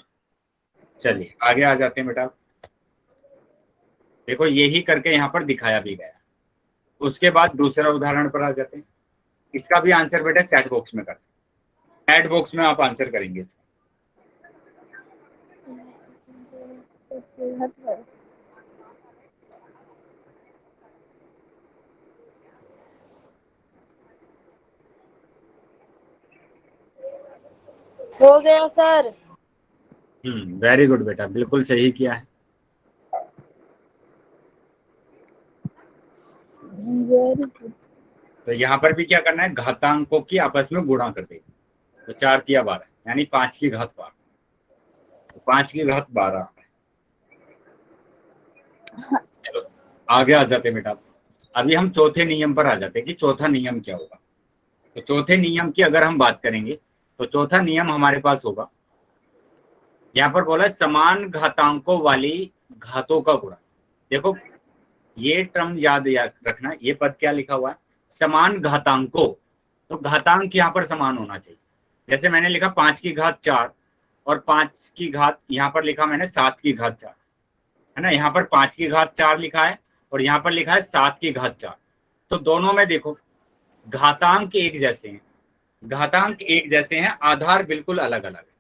चलिए आगे आ जाते हैं बेटा। देखो यही करके यहाँ पर दिखाया भी गया। उसके बाद दूसरा उदाहरण पर आ जाते हैं। इसका भी आंसर बेटा चैट बॉक्स में करते हैं, चैट बॉक्स में आप आंसर करेंगे इसका। हो गया सर। वेरी गुड बेटा, बिल्कुल सही किया है। Very good. तो यहाँ पर भी क्या करना है, घातांकों की आपस में गुणा कर देंगे। तो 4 तिया 12 यानी 5 की घात 12, तो 5 की घात 12। चलो आगे आ जाते हैं बेटा। अभी हम चौथे नियम पर आ जाते हैं कि चौथा नियम क्या होगा। तो चौथे नियम की अगर हम बात करेंगे तो चौथा नियम हमारे पास होगा, यहाँ पर बोला है समान घातांकों वाली घातों का गुणा। देखो ये टर्म याद रखना, ये पद क्या लिखा हुआ है, समान घातांकों। तो घातांक यहाँ पर समान होना चाहिए। जैसे मैंने लिखा 5 की घात 4 और 5 की घात, यहाँ पर लिखा मैंने 7 की घात 4, है ना। यहाँ पर 5 की घात 4 लिखा है और यहाँ पर लिखा है 7 की घात 4। तो दोनों में देखो घातांक एक जैसे हैं, घातांक एक जैसे हैं, आधार बिल्कुल अलग अलग है।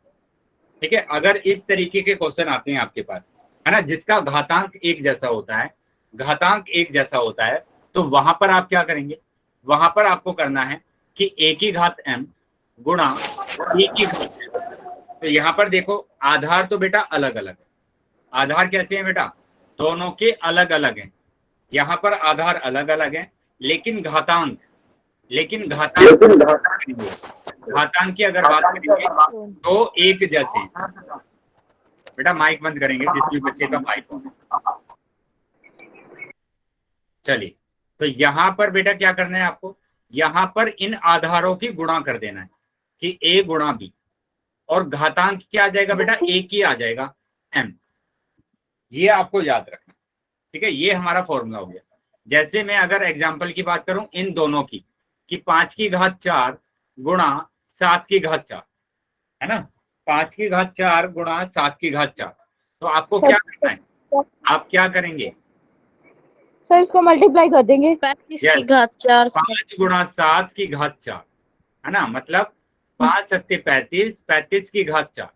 ठीक है, अगर इस तरीके के क्वेश्चन आते हैं आपके पास, है ना, जिसका घातांक एक जैसा होता है, घातांक एक जैसा होता है, तो वहां पर आप क्या करेंगे, वहां पर आपको करना है कि a की घात m गुणा e की घात m। तो यहाँ पर देखो आधार तो बेटा अलग अलग है। आधार कैसे है बेटा, दोनों के अलग अलग हैं। यहाँ पर आधार अलग अलग है, लेकिन घातांक घातांक की अगर बात करेंगे तो एक जैसे हैं। बेटा माइक बंद करेंगे जिस भी बच्चे का माइक हो। चलिए, तो यहाँ पर बेटा क्या करना है आपको, यहाँ पर इन आधारों की गुणा कर देना है कि a गुणा b, और घातांक क्या आ जाएगा बेटा, एक ही आ जाएगा m। ये आपको याद रखना, ठीक है। ये हमारा फॉर्मूला हो गया। जैसे मैं अगर एग्जांपल की बात करूं इन दोनों की, कि 5 की घात 4 गुणा 7 की घात 4, है ना, 5 की घात 4 गुणा 7 की घात 4। तो आपको क्या करना है, आप क्या करेंगे सर, इसको मल्टीप्लाई कर देंगे। 35 की घात 4 5 गुणा 7 की घात 4, है ना, मतलब 5 सत्ते 35, 35 की घात 4।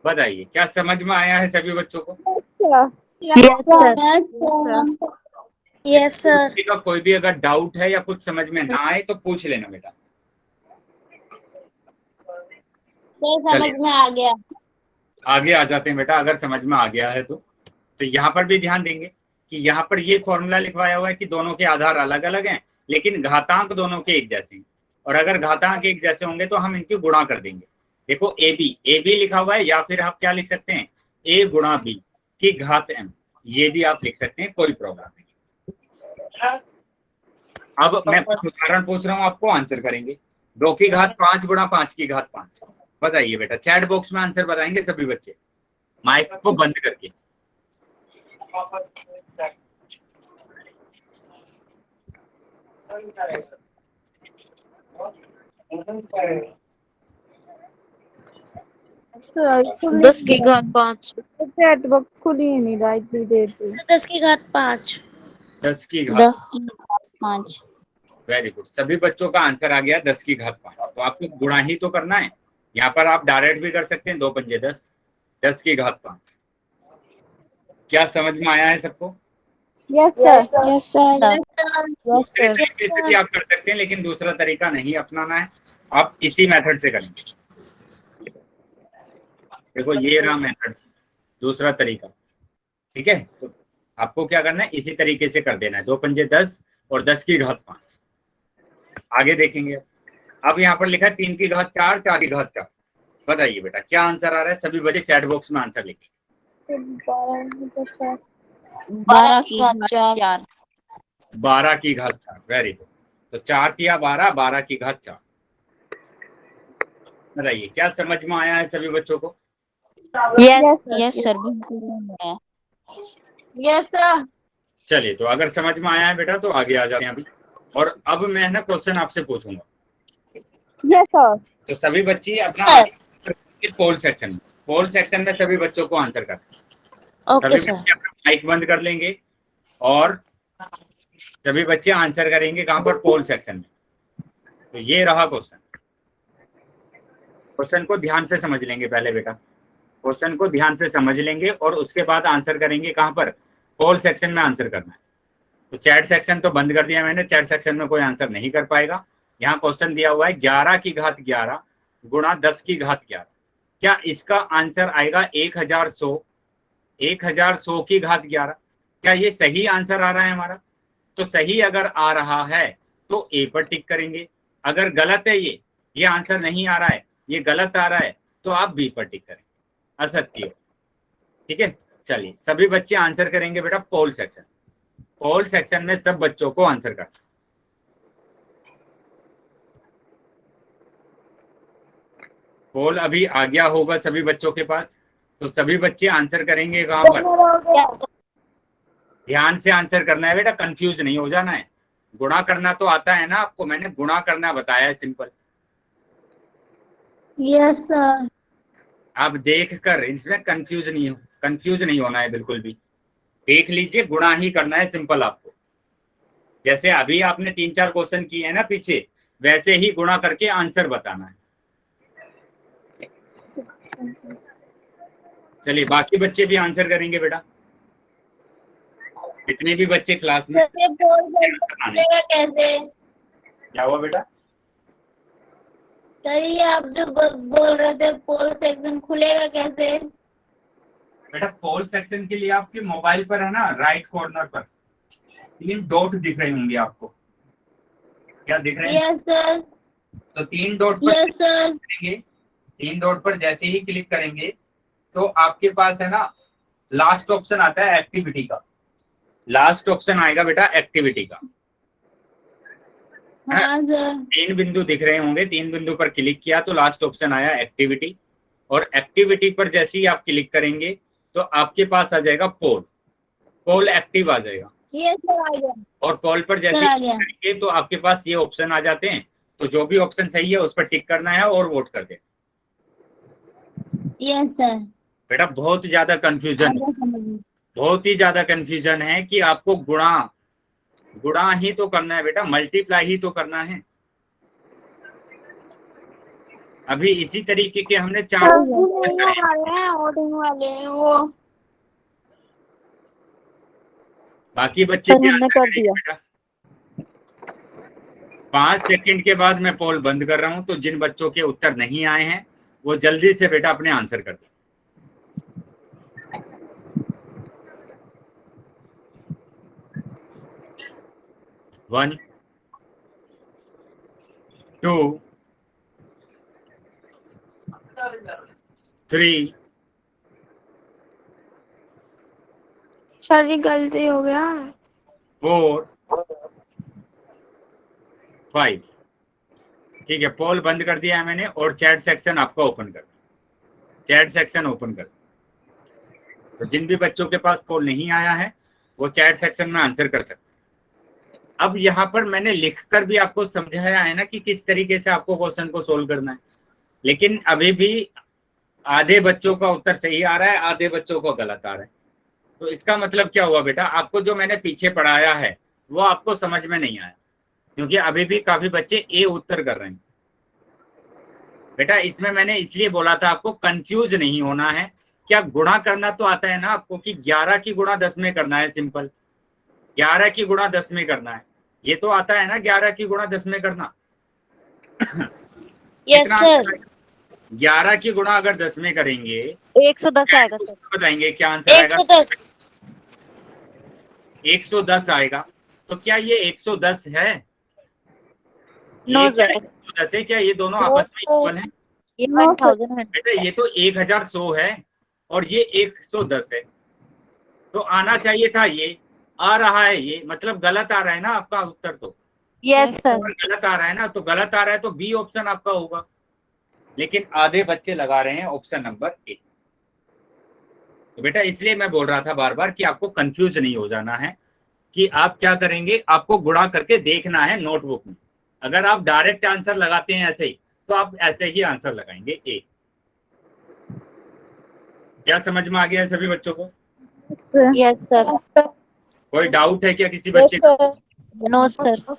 बताइए क्या समझ में आया है सभी बच्चों को? Yes sir. किसी का कोई भी अगर डाउट है या कुछ समझ में ना आए तो पूछ लेना बेटा। सर समझ में आ गया। आगे आ जाते हैं बेटा, अगर समझ में आ गया है तो यहाँ पर भी ध्यान देंगे कि यहाँ पर ये फॉर्मूला लिखवाया हुआ है कि दोनों के आधार अलग अलग हैं, लेकिन घातांक दोनों के एक जैसे हैं। और अगर घातांक एक जैसे होंगे तो हम इनकी गुणा कर देंगे। देखो ए बी लिखा हुआ है, या फिर आप क्या लिख सकते हैं, a गुणा b की घात m, ये भी आप लिख सकते हैं, कोई प्रॉब्लम नहीं। अब मैं कुछ उदाहरण पूछ रहा हूँ, आपको आंसर करेंगे। 2 की घात 5 गुणा 5 की घात 5। बताइए बेटा, चैट बॉक्स में आंसर बताएंगे सभी बच्चे, माइक को बंद करके। सर 10 की घात 5 चैट बॉक्स खुल ही नहीं रहा इतनी देर से। 10 की घात 5। 10 की घात 10 की घात 5। वेरी गुड, सभी बच्चों का आंसर आ गया 10 की घात 5। तो आपको गुणा ही तो करना है, यहाँ पर आप डायरेक्ट भी कर सकते हैं, 2 पंजे 10, 10 की घात 5। क्या समझ में आया है सबको? Yes sir. Yes sir. दूसरे तरीके से भी आप कर सकते हैं, लेकिन दूसरा तरीका नहीं अपनाना है, आप इसी मेथड से करेंगे। देखो ये रहा मेथड, दूसरा तरीका, ठीक है। तो आपको क्या करना है, इसी तरीके से कर देना है, 2 पंजे 10 और 10 की घात 5। आगे देखेंगे। अब यहाँ पर लिखा है 3 की घात 4, 4 की घात 4। बताइए बेटा क्या आंसर आ रहा है, सभी बच्चे चैट बॉक्स में आंसर लिखें। 12 की घात 4। 12 की घात 4, वेरी गुड। तो 4 तिया 12, 12 की घात 4। बताइए क्या समझ में आया है सभी बच्चों को? यस सर, बिल्कुल। Yes sir. चलिए, तो अगर समझ में आया है बेटा तो आगे आ जाते हैं अभी। और अब मैं ना क्वेश्चन आपसे पूछूंगा। Yes sir. तो सभी बच्चे अपना पोल सेक्शन में सभी बच्चों को आंसर करना। ओके सभी सर। बच्चे अपना माइक बंद कर लेंगे और सभी बच्चे आंसर करेंगे कहाँ पर, पोल सेक्शन में। तो ये रहा क्वेश्चन। क्वेश्चन को ध्यान से समझ लेंगे पहले बेटा, क्वेश्चन को ध्यान से समझ लेंगे और उसके बाद आंसर करेंगे कहाँ पर, पोल सेक्शन में आंसर करना है। तो चैट सेक्शन तो बंद कर दिया मैंने, चैट सेक्शन में कोई आंसर नहीं कर पाएगा। यहाँ क्वेश्चन दिया हुआ है 11 की घात 11 गुणा 10 की घात 11। क्या इसका आंसर आएगा 1100 की घात 11? क्या ये सही आंसर आ रहा है हमारा? तो सही अगर आ रहा है तो ए पर टिक करेंगे। अगर गलत है ये आंसर नहीं आ रहा है, ये गलत आ रहा है, तो आप बी पर टिक करेंगे, असत्य। ठीक है, चलिए सभी बच्चे आंसर करेंगे बेटा पोल सेक्शन। पोल सेक्शन में सब बच्चों को आंसर करना। पोल अभी आ गया होगा सभी बच्चों के पास, तो सभी बच्चे आंसर करेंगे कहाँ पर? ध्यान से आंसर करना है बेटा, कंफ्यूज नहीं हो जाना है। गुणा करना तो आता है ना आपको, मैंने गुणा करना बताया है, सिंपल। Yes sir. आप देख कर इसमें कंफ्यूज नहीं होना है बिल्कुल भी। देख लीजिए, गुणा ही करना है सिंपल आपको। जैसे अभी आपने 3-4 क्वेश्चन किए हैं ना पीछे, वैसे ही गुणा करके आंसर बताना है। चलिए बाकी बच्चे भी आंसर करेंगे बेटा, जितने भी बच्चे क्लास में। कैसे? क्या हुआ बेटा? सर ये आप जो बोल रहे थे पोल सेक्शन खुलेगा कैसे? बेटा पोल सेक्शन के लिए आपके मोबाइल पर है ना, राइट कॉर्नर पर 3 डॉट दिख रहे होंगे आपको। क्या दिख रहे हैं? Yes sir. तो 3 डॉट पर यस सर। करेंगे। 3 डॉट पर जैसे ही क्लिक करेंगे तो आपके पास है ना लास्ट ऑप्शन आता है एक्टिविटी का। लास्ट ऑप्शन आएगा बेटा एक्टिविटी का। हाँ सर। 3 बिंदु दिख रहे होंगे, 3 बिंदु पर क्लिक किया तो लास्ट ऑप्शन आया एक्टिविटी। और एक्टिविटी पर जैसे ही आप क्लिक करेंगे तो आपके पास आ जाएगा पोल। पोल एक्टिव आ जाएगा। यस सर आ गया। और पोल पर जैसे सर, आ ही गया। करेंगे तो आपके पास ये ऑप्शन आ जाते हैं। तो जो भी ऑप्शन सही है उस पर टिक करना है और वोट कर दे। Yes sir. बेटा बहुत ज्यादा कंफ्यूजन, बहुत ही ज्यादा कंफ्यूजन है कि आपको गुणा ही तो करना है बेटा, मल्टीप्लाई ही तो करना है। अभी इसी तरीके के हमने 4 वाले हैं वो। बाकी बच्चे सर, भी हमने आंसर कर करेंगे दिया। बेटा। 5 सेकंड के बाद मैं पोल बंद कर रहा हूं, तो जिन बच्चों के उत्तर नहीं आए हैं वो जल्दी से बेटा अपने आंसर कर दें। वन, 2, 3, सर जी गलती हो गया। 4, 5। ठीक है, पोल बंद कर दिया है मैंने और चैट सेक्शन आपका ओपन कर दिया। चैट सेक्शन ओपन कर दिया। तो जिन भी बच्चों के पास पोल नहीं आया है वो चैट सेक्शन में आंसर कर सकते हैं। अब यहाँ पर मैंने लिखकर भी आपको समझाया है ना कि किस तरीके से आपको क्वेश्चन को सोल्व करना है, लेकिन अभी भी आधे बच्चों का उत्तर सही आ रहा है, आधे बच्चों को गलत आ रहा है। तो इसका मतलब क्या हुआ बेटा, आपको जो मैंने पीछे पढ़ाया है वो आपको समझ में नहीं आया, क्योंकि अभी भी काफी बच्चे ए उत्तर कर रहे हैं। बेटा इसमें मैंने इसलिए बोला था आपको कंफ्यूज नहीं होना है। क्या गुणा करना तो आता है ना आपको कि 11 की गुणा 10 में करना है, सिंपल 11 की गुणा 10 में करना है, ये तो आता है ना 11 की गुणा 10 में करना। Yes sir. 11 की गुणा अगर 10 में करेंगे 110 आएगा सर। बताएंगे क्या आंसर आएगा? 110। 110 आएगा। तो क्या ये 110 है? No sir. 110 है क्या? ये दोनों आपस में इक्वल हैं? ये 1000 है। बेटा ये तो 1100 है और ये 110 है, तो आना चाहिए था ये, आ रहा है ये, मतलब गलत आ रहा है ना आपका उत्तर। तो यस सर। गलत आ रहा है ना, तो गलत आ रहा है तो बी ऑप्शन आपका होगा, लेकिन आधे बच्चे लगा रहे हैं ऑप्शन नंबर ए। तो बेटा इसलिए मैं बोल रहा था बार बार कि आपको कंफ्यूज नहीं हो जाना है कि आप क्या करेंगे, आपको गुणा करके देखना है नोटबुक में। अगर आप डायरेक्ट आंसर लगाते हैं ऐसे ही, तो आप ऐसे ही आंसर लगाएंगे ए। क्या समझ में आ गया है सभी बच्चों को? Yes sir. कोई डाउट है क्या किसी बच्चे का? No sir. No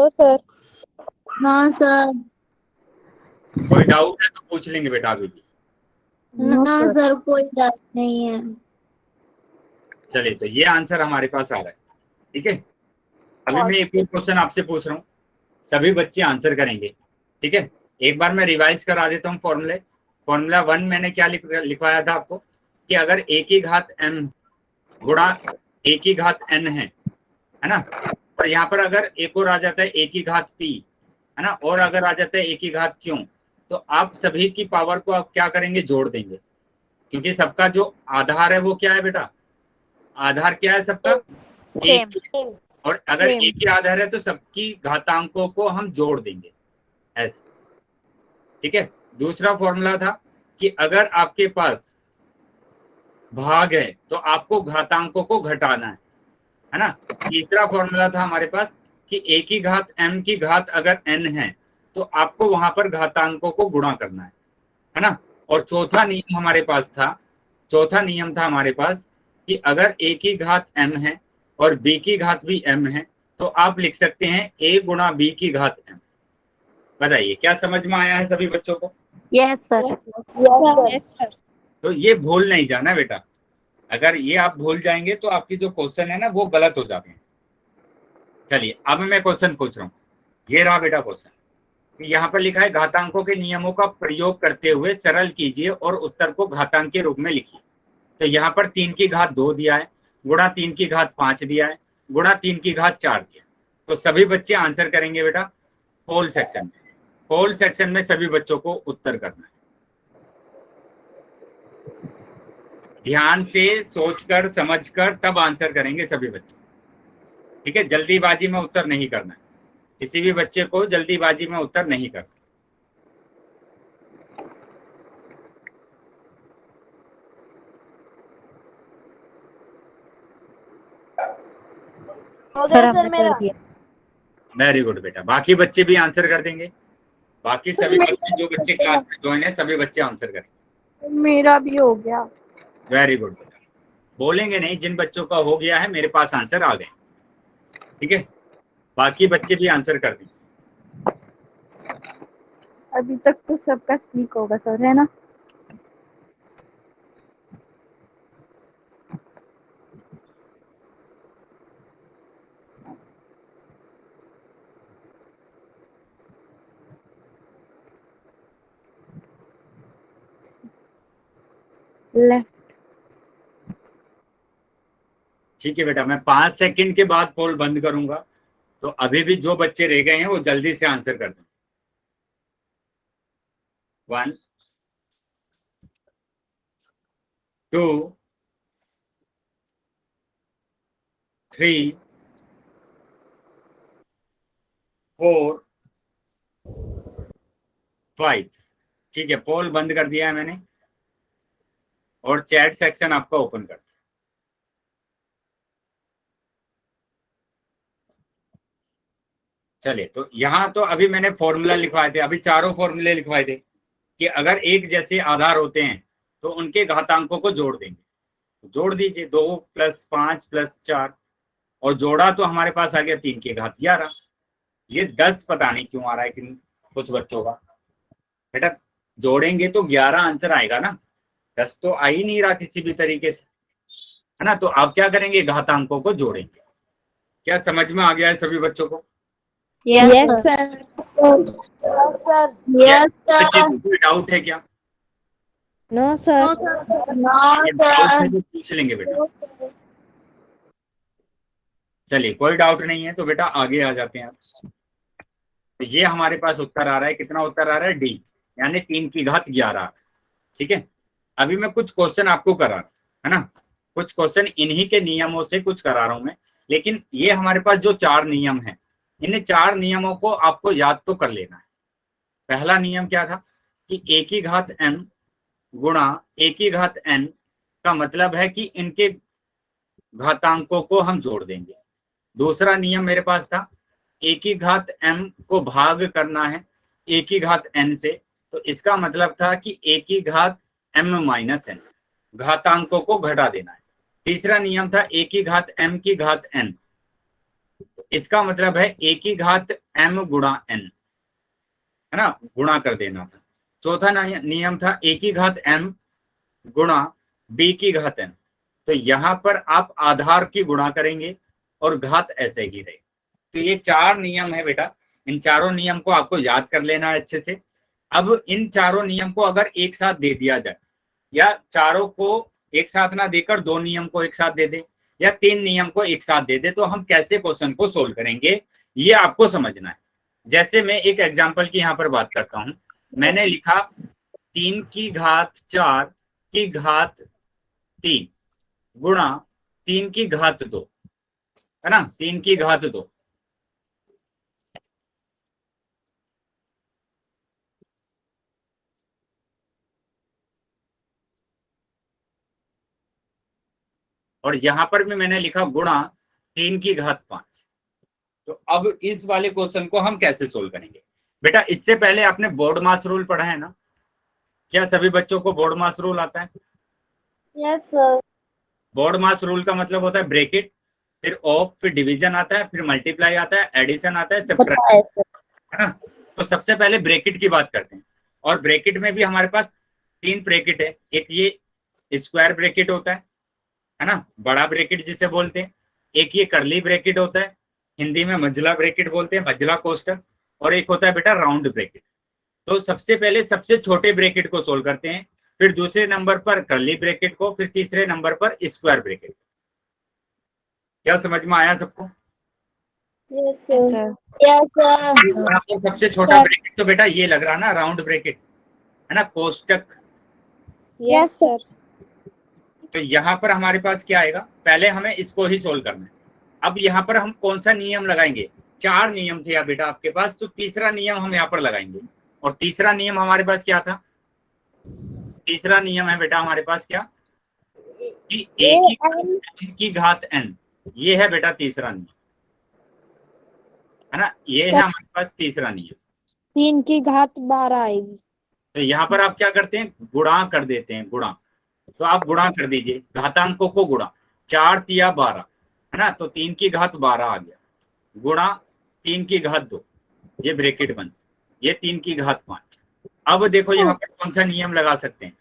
sir. हाँ सर। कोई डाउट है तो पूछ लेंगे बेटा अभी भी। ना सर कोई डाउट नहीं है। चलिए तो ये आंसर हमारे पास आ रहा है, ठीक है। अभी मैं एक क्वेश्चन आपसे पूछ रहा हूँ, सभी बच्चे आंसर करेंगे, ठीक है। एक बार मैं रिवाइज करा देता हूँ फॉर्मूला 1 मैंने क्या लिखवाया था आपको कि अगर a की घात m गुणा a की घात n है ना, और और यहाँ पर अगर एक और आ जाता है a की घात p, है ना, और अगर आ जाता है a की घात q, तो आप सभी की पावर को आप क्या करेंगे, जोड़ देंगे, क्योंकि सबका जो आधार है वो क्या है बेटा, आधार क्या है सबका, एक ही। और अगर एक ही आधार है तो सबकी घातांकों को हम जोड़ देंगे ऐसे, ठीक है। दूसरा फॉर्मूला था कि अगर आपके पास भाग है तो आपको घातांकों को घटाना है ना। तीसरा फॉर्मूला था हमारे पास कि a की घात m की घात अगर n है तो आपको वहां पर घातांकों को गुणा करना है ना। और चौथा नियम हमारे पास था, चौथा नियम था हमारे पास कि अगर a की घात m है और b की घात भी m है तो आप लिख सकते हैं a गुणा b की घात m। बताइए क्या समझ में आया है सभी बच्चों को? Yes sir. तो ये भूल नहीं जाना बेटा, अगर ये आप भूल जाएंगे तो आपकी जो क्वेश्चन है ना वो गलत हो जाते हैं। चलिए अब मैं क्वेश्चन पूछ रहा हूँ, ये रहा बेटा क्वेश्चन। यहाँ पर लिखा है घातांकों के नियमों का प्रयोग करते हुए सरल कीजिए और उत्तर को घातांक के रूप में लिखिए। तो यहाँ पर 3 की घात 2 दिया है, गुणा 3 की घात 5 दिया है, गुणा 3 की घात 4 दिया। तो सभी बच्चे आंसर करेंगे बेटा पोल सेक्शन में। पोल सेक्शन में सभी बच्चों को उत्तर करना है, ध्यान से सोचकर समझकर तब आंसर करेंगे सभी बच्चे, ठीक है। जल्दीबाजी में उत्तर नहीं करना है, किसी भी बच्चे को जल्दीबाजी में उत्तर नहीं करना। सर मेरा वेरी गुड बेटा, बाकी बच्चे भी आंसर कर देंगे, बाकी सभी बच्चे जो बच्चे क्लास में ज्वाइन है सभी बच्चे आंसर करेंगे। मेरा भी हो गया। वेरी गुड बेटा, बोलेंगे नहीं, जिन बच्चों का हो गया है मेरे पास आंसर आ गए, ठीक है। बाकी बच्चे भी आंसर कर देंगे। अभी तक तो सबका ठीक होगा सर, है ना। लेफ्ट। ठीक है बेटा, मैं 5 सेकंड के बाद पोल बंद करूंगा, तो अभी भी जो बच्चे रह गए हैं वो जल्दी से आंसर कर दें। 1 2 3 4 5। ठीक है, पोल बंद कर दिया है मैंने और चैट सेक्शन आपका ओपन कर दिया। चलिए, तो यहाँ तो अभी मैंने फॉर्मूला लिखवाए थे, अभी चारों फॉर्मूले लिखवाए थे कि अगर एक जैसे आधार होते हैं तो उनके घातांकों को जोड़ देंगे। जोड़ दीजिए 2 + 5 + 4 और जोड़ा तो हमारे पास आ गया 3 की घात 11। ये 10 पता नहीं क्यों आ रहा है कि कुछ बच्चों का, बेटा जोड़ेंगे तो 11 आंसर आएगा ना, 10 तो आ ही नहीं रहा किसी भी तरीके से, है ना। तो आप क्या करेंगे, घातांकों को जोड़ेंगे। क्या समझ में आ गया है सभी बच्चों को? Yes sir. यस बच्चे सर। को कोई डाउट है क्या? No sir. ये डाउट है तो पूछ लेंगे बेटा। चलिए, कोई डाउट नहीं है तो बेटा आगे आ जाते हैं। तो ये हमारे पास उत्तर आ रहा है, कितना उत्तर आ रहा है, डी, यानी 3 की घात 11। ठीक है, अभी मैं कुछ क्वेश्चन आपको करा रहा हूं, है ना, कुछ क्वेश्चन इन्हीं के नियमों से कुछ करा रहा हूं मैं, लेकिन ये हमारे पास जो 4 नियम है, इन 4 नियमों को आपको याद तो कर लेना है। पहला नियम क्या था कि a की घात m गुणा a की घात n का मतलब है कि इनके घातांकों को हम जोड़ देंगे। दूसरा नियम मेरे पास था a की घात m को भाग करना है a की घात n से, तो इसका मतलब था कि a की घात m - n, घातांकों को घटा देना है। तीसरा नियम था a की घात m की घात n, तो इसका मतलब है a की घात m गुणा n, है ना, गुणा कर देना था। चौथा नियम था a की घात m गुणा b की घात n, तो यहाँ पर आप आधार की गुणा करेंगे और घात ऐसे ही रहे। तो ये 4 नियम है बेटा, इन चारों नियम को आपको याद कर लेना है अच्छे से। अब इन चारों नियम को अगर एक साथ दे दिया जाए, या चारों को एक साथ ना देकर 2 नियम को एक साथ दे दे, या 3 नियम को एक साथ दे दे तो हम कैसे क्वेश्चन को सोल्व करेंगे, ये आपको समझना है। जैसे मैं एक एग्जांपल की यहाँ पर बात करता हूँ। मैंने लिखा 3 की घात 4 की घात 3 गुणा 3 की घात 2, है ना, 3 की घात 2। और यहां पर भी मैंने लिखा गुणा 3 की घात 5। तो अब इस वाले क्वेश्चन को हम कैसे सोल्व करेंगे? बेटा इससे पहले आपने बोर्ड मास रूल पढ़ा है ना? क्या सभी बच्चों को बोर्ड मास रूल आता है? Yes sir. बोर्ड मास रूल का मतलब होता है ब्रैकेट, फिर ऑफ, फिर डिवीजन आता है, फिर मल्टीप्लाई आता है, एडिशन आता है, सब्ट्रैक्शन, है ना? तो सबसे पहले ब्रैकेट की बात करते हैं। और ब्रैकेट में भी हमारे पास 3 ब्रैकेट है। एक ये स्क्वायर ब्रैकेट होता है ना, बड़ा ब्रैकेट जिसे बोलते हैं। एक ये करली ब्रैकेट होता है, हिंदी में मंझला ब्रैकेट बोलते हैं, मंझला कोष्ठक। और एक होता है बेटा राउंड ब्रैकेट। तो सबसे पहले सबसे छोटे ब्रैकेट को सोल्व करते हैं, फिर दूसरे नंबर पर करली ब्रैकेट को, फिर तीसरे नंबर पर स्क्वायर ब्रैकेट। क्या समझ में आया सबको? Yes sir. Yes sir. आपको सबसे छोटा ब्रैकेट तो बेटा ये लग रहा ना, राउंड ब्रैकेट, है ना, कोष्ठक। Yes sir. तो यहाँ पर हमारे पास क्या आएगा, पहले हमें इसको ही सोल्व करना है। अब यहाँ पर हम कौन सा नियम लगाएंगे? 4 नियम थे बेटा आपके पास, तो तीसरा नियम हम यहाँ पर लगाएंगे। और तीसरा नियम हमारे पास क्या था? तीसरा नियम है बेटा हमारे पास क्या, कि a की घात n। ये है बेटा तीसरा नियम, है ना, ये है हमारे पास तीसरा नियम। 3 की घात 12 आएगी। तो यहाँ पर आप क्या करते हैं, गुणा कर देते हैं, गुणा। तो आप गुणा कर दीजिए, घातांकों को गुणा, 4 तिया 12, है ना, तो 3 की घात 12 आ गया, गुणा 3 की घात 2, ये ब्रैकेट बंद, ये 3 की घात 5। अब देखो यहाँ पर कौन सा नियम लगा सकते हैं,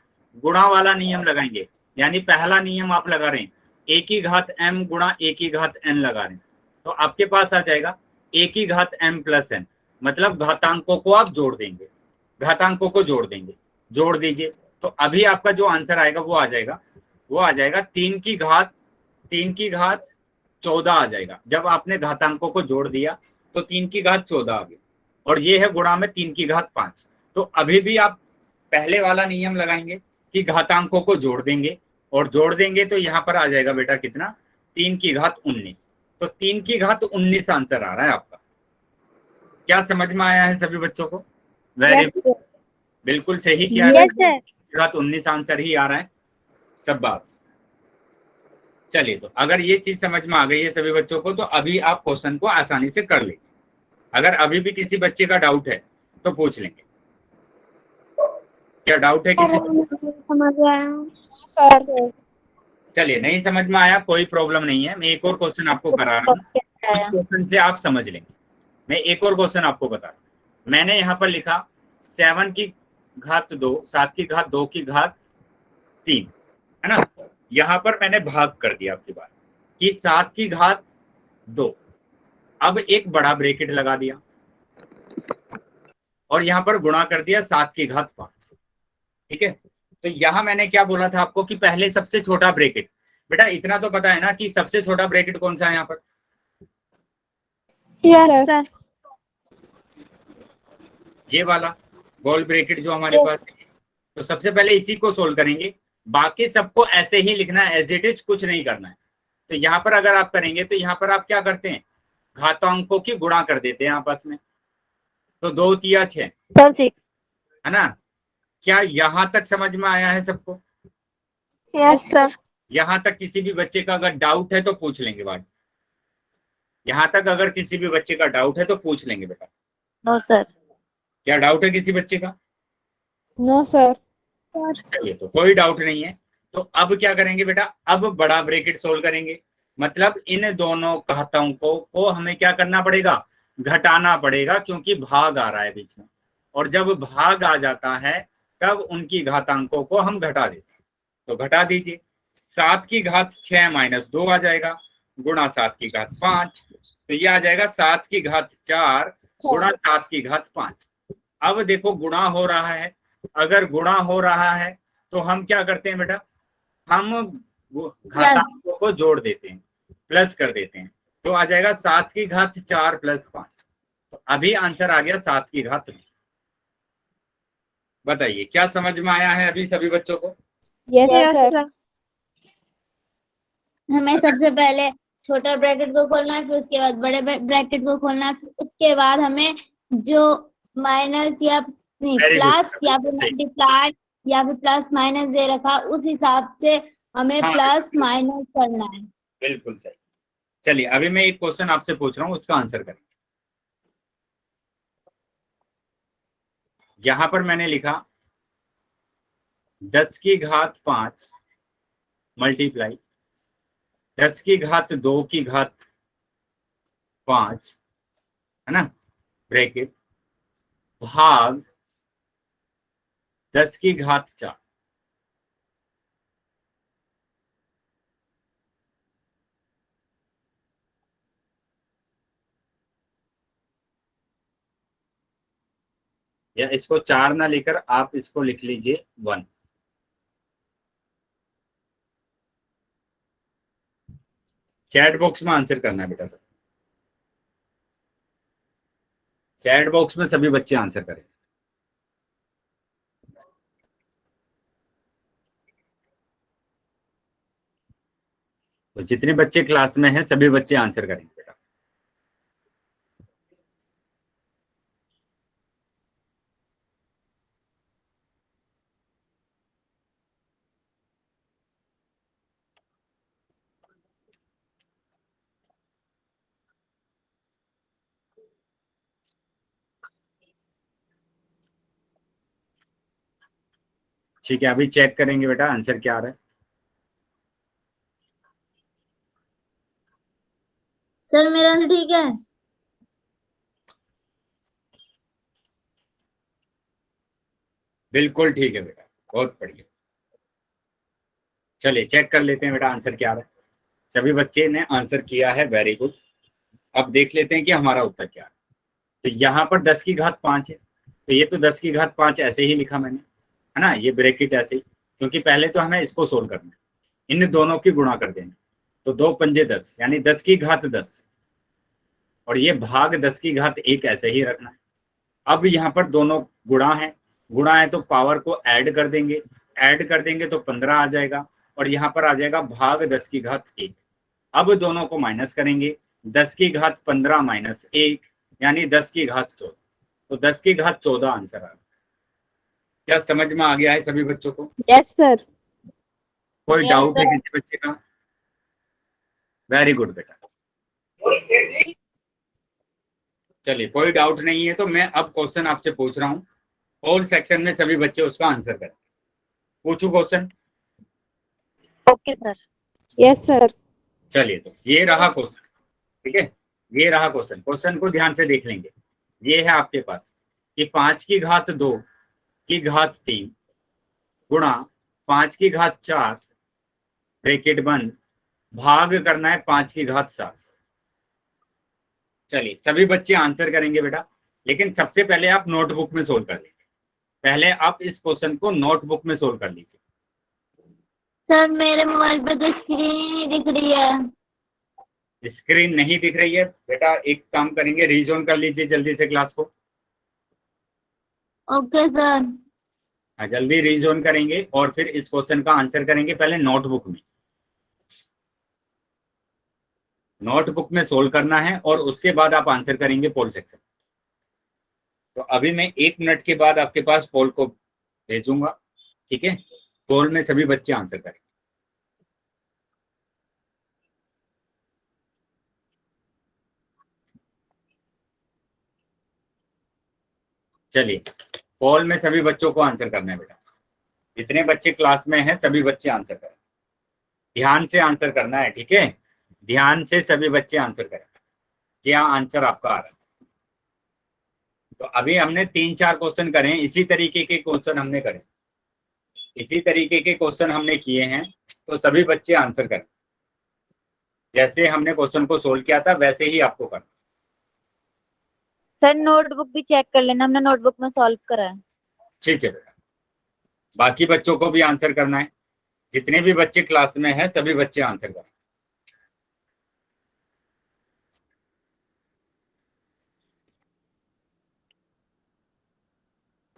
गुणा वाला नियम लगाएंगे। यानी पहला नियम आप लगा रहे हैं, a की घात m गुणा a की घात n लगा रहे हैं, तो आपके पास आ जाएगा a की घात m प्लस n, मतलब घातांकों को आप जोड़ देंगे, घातांकों को जोड़ देंगे, जोड़ दीजिए। तो अभी आपका जो आंसर आएगा वो आ जाएगा 3 की घात 14 आ जाएगा। जब आपने घातांकों को जोड़ दिया तो 3 की घात 14 आ गई, और ये है गुणा में 3 की घात 5। तो अभी भी आप पहले वाला नियम लगाएंगे कि घातांकों को जोड़ देंगे, और जोड़ देंगे तो यहाँ पर आ जाएगा बेटा कितना, 3 की घात 19। तो 3 की घात 19 आंसर आ रहा है आपका। क्या समझ में आया है सभी बच्चों को? वेरी बिल्कुल सही किया है, 19 आंसर ही आ रहा है, शाबाश। चलिए, तो अगर ये चीज समझ में आ गई है सभी बच्चों को, तो अभी आप क्वेश्चन को आसानी से कर लेंगे। अगर अभी भी किसी बच्चे का डाउट है तो पूछ लेंगे। क्या डाउट है किसी को? समझ आया सर। चलिए, नहीं समझ में आया कोई प्रॉब्लम नहीं है, मैं एक और क्वेश्चन आपको करा रहा हूँ, उस क्वेश्चन से आप समझ लेंगे। मैं एक और क्वेश्चन आपको बता रहा हूँ। मैंने यहाँ पर लिखा 7 की घात 2, 7 की घात 2 की घात 3, है ना। यहाँ पर मैंने भाग कर दिया आपकी बात कि 7 की घात 2, अब एक बड़ा ब्रैकेट लगा दिया, और यहाँ पर गुणा कर दिया 7 की घात 5, ठीक है। तो यहाँ मैंने क्या बोला था आपको कि पहले सबसे छोटा ब्रैकेट, बेटा इतना तो पता है ना कि सबसे छोटा ब्रैकेट कौन सा है यहाँ पर? Yes sir. ये वाला गोल ब्रैकेट जो हमारे पास है। तो सबसे पहले इसी को सोल्व करेंगे, बाकी सबको ऐसे ही लिखना है, एज इट इज, कुछ नहीं करना है। तो यहाँ पर अगर आप करेंगे तो यहाँ पर आप क्या करते हैं, घातांकों की गुणा कर देते हैं आपस में। तो 2 तिया 6 सर 6, है ना। क्या यहाँ तक समझ में आया है सबको? Yes sir. यहाँ तक किसी भी बच्चे का अगर डाउट है तो पूछ लेंगे बात। यहाँ तक अगर किसी भी बच्चे का डाउट है तो पूछ लेंगे बेटा। No sir. क्या डाउट है किसी बच्चे का? No sir. चलिए, तो कोई डाउट नहीं है। तो अब क्या करेंगे बेटा, अब बड़ा ब्रैकेट सोल्व करेंगे। मतलब इन दोनों घातांकों को हमें क्या करना पड़ेगा, घटाना पड़ेगा, क्योंकि भाग आ रहा है बीच में। और जब भाग आ जाता है तब उनकी घातांकों को हम घटा देते हैं। तो घटा दीजिए, 7 की घात 6 माइनस 2 आ जाएगा, गुणा 7 की घात 5। तो ये आ जाएगा 7 की घात 4 गुणा 7 की घात 5। अब देखो गुणा हो रहा है, अगर गुणा हो रहा है तो हम क्या करते हैं बेटा, हम वो घातांकों को जोड़ देते हैं, प्लस कर देते हैं, तो आ जाएगा 7 की घात 4 + 5। तो अभी आंसर आ गया 7 की घात 9। बताइए क्या समझ में आया है अभी सभी बच्चों को? Yes sir. हमें सबसे पहले छोटा ब्रैकेट को खोलना है, फिर उसके बाद बड़े ब्रैकेट को खोलना है, फिर उसके बाद हमें जो माइनस या नहीं Very good. प्लस या फिर सही। मल्टीप्लाई या फिर प्लस माइनस दे रखा, उस हिसाब से हमें हाँ, प्लस माइनस करना है। बिल्कुल सही। चलिए अभी मैं एक क्वेश्चन आपसे पूछ रहा हूँ, उसका आंसर करें। यहां पर मैंने लिखा 10 की घात 5 मल्टीप्लाई 10 की घात 2 की घात 5, है ना, ब्रैकेट भाग 10 की घात 4। या इसको 4 ना लेकर आप इसको लिख लीजिए 1। चैट बॉक्स में आंसर करना है बेटा सब। चैट बॉक्स में सभी बच्चे आंसर करें। तो जितने बच्चे क्लास में हैं सभी बच्चे आंसर करेंगे बेटा। ठीक है, अभी चेक करेंगे बेटा आंसर क्या आ रहा है। सर मेरा आंसर ठीक है? बिल्कुल ठीक है बेटा, बहुत बढ़िया। चलिए चेक कर लेते हैं बेटा आंसर क्या आ रहा है। सभी बच्चे ने आंसर किया है, वेरी गुड। अब देख लेते हैं कि हमारा उत्तर क्या है। तो यहाँ पर 10 की घात 5 है, तो ये तो 10 की घात 5 ऐसे ही लिखा मैंने, है ना, ये ब्रैकेट ऐसे ही, क्योंकि पहले तो हमें इसको सोल्व करना है, इन दोनों की गुणा कर देना। तो 2 पंजे 10 यानी 10 की घात 10, और ये भाग 10 की घात 1 ऐसे ही रखना है। अब यहाँ पर दोनों गुणा है तो पावर को ऐड कर देंगे, ऐड कर देंगे तो 15 आ जाएगा, और यहाँ पर आ जाएगा भाग 10 की घात 1। अब दोनों को माइनस करेंगे, 10 की घात 15 - 1 यानी 10 की घात 14। तो 10 की घात 14 आंसर आ गया। क्या समझ में आ गया है सभी बच्चों को? Yes sir. कोई Yes, डाउट है sir. किसी बच्चे का? वेरी गुड बेटा। चलिए कोई डाउट नहीं है तो मैं अब क्वेश्चन आपसे पूछ रहा हूँ, ऑल सेक्शन में सभी बच्चे उसका आंसर करें। पूछू question? Okay sir. Yes sir. चलिए तो ये रहा क्वेश्चन, ठीक है, ये रहा क्वेश्चन। क्वेश्चन को ध्यान से देख लेंगे। ये है आपके पास कि 5 की घात 2 की घात 3 गुणा 5 की घात 4 ब्रैकेट बंद भाग करना है 5 की घात 7। चलिए सभी बच्चे आंसर करेंगे बेटा, लेकिन सबसे पहले आप नोटबुक में सोल्व कर लीजिए। पहले आप इस क्वेश्चन को नोटबुक में सोल्व कर लीजिए। सर मेरे मोबाइल पे तो स्क्रीन ही दिख रही है। स्क्रीन नहीं दिख रही है बेटा, एक काम करेंगे, रीजोन कर लीजिए जल्दी से क्लास को। Okay sir. हाँ जल्दी रीजोन करेंगे और फिर इस क्वेश्चन का आंसर करेंगे पहले नोटबुक में। नोटबुक में सोल्व करना है और उसके बाद आप आंसर करेंगे पोल सेक्शन। तो अभी मैं 1 मिनट के बाद आपके पास पोल को भेजूंगा, ठीक है। पोल में सभी बच्चे आंसर करेंगे। चलिए पोल में सभी बच्चों को आंसर करना है बेटा। जितने बच्चे क्लास में हैं सभी बच्चे आंसर करें, ध्यान से आंसर करना है, ठीक है। ध्यान से सभी बच्चे आंसर करें, क्या आंसर आपका आ रहा है। तो अभी हमने 3-4 क्वेश्चन करे, इसी तरीके के क्वेश्चन हमने करे, इसी तरीके के क्वेश्चन हमने किए हैं, तो सभी बच्चे आंसर करें। जैसे हमने क्वेश्चन को सोल्व किया था वैसे ही आपको करना। सर नोटबुक भी चेक कर लेना, हमने नोटबुक में सॉल्व करा है। ठीक है बेटा, बाकी बच्चों को भी आंसर करना है। जितने भी बच्चे क्लास में हैं सभी बच्चे आंसर करें।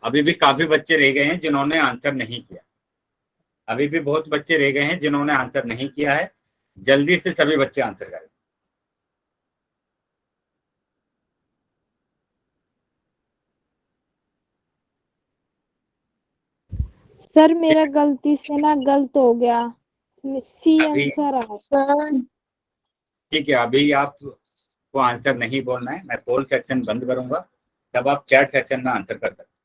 अभी भी काफी बच्चे रह गए हैं जिन्होंने आंसर नहीं किया। अभी भी बहुत बच्चे रह गए हैं जिन्होंने आंसर नहीं किया है। जल्दी से सभी बच्चे आंसर करें। सर मेरा गलती से ना गलत हो गया, सी अभी आंसर आ। सर ठीक है, अभी आपको आंसर नहीं बोलना है। मैं पोल सेक्शन बंद करूंगा, तब आप चैट सेक्शन में आंसर कर सकते हैं।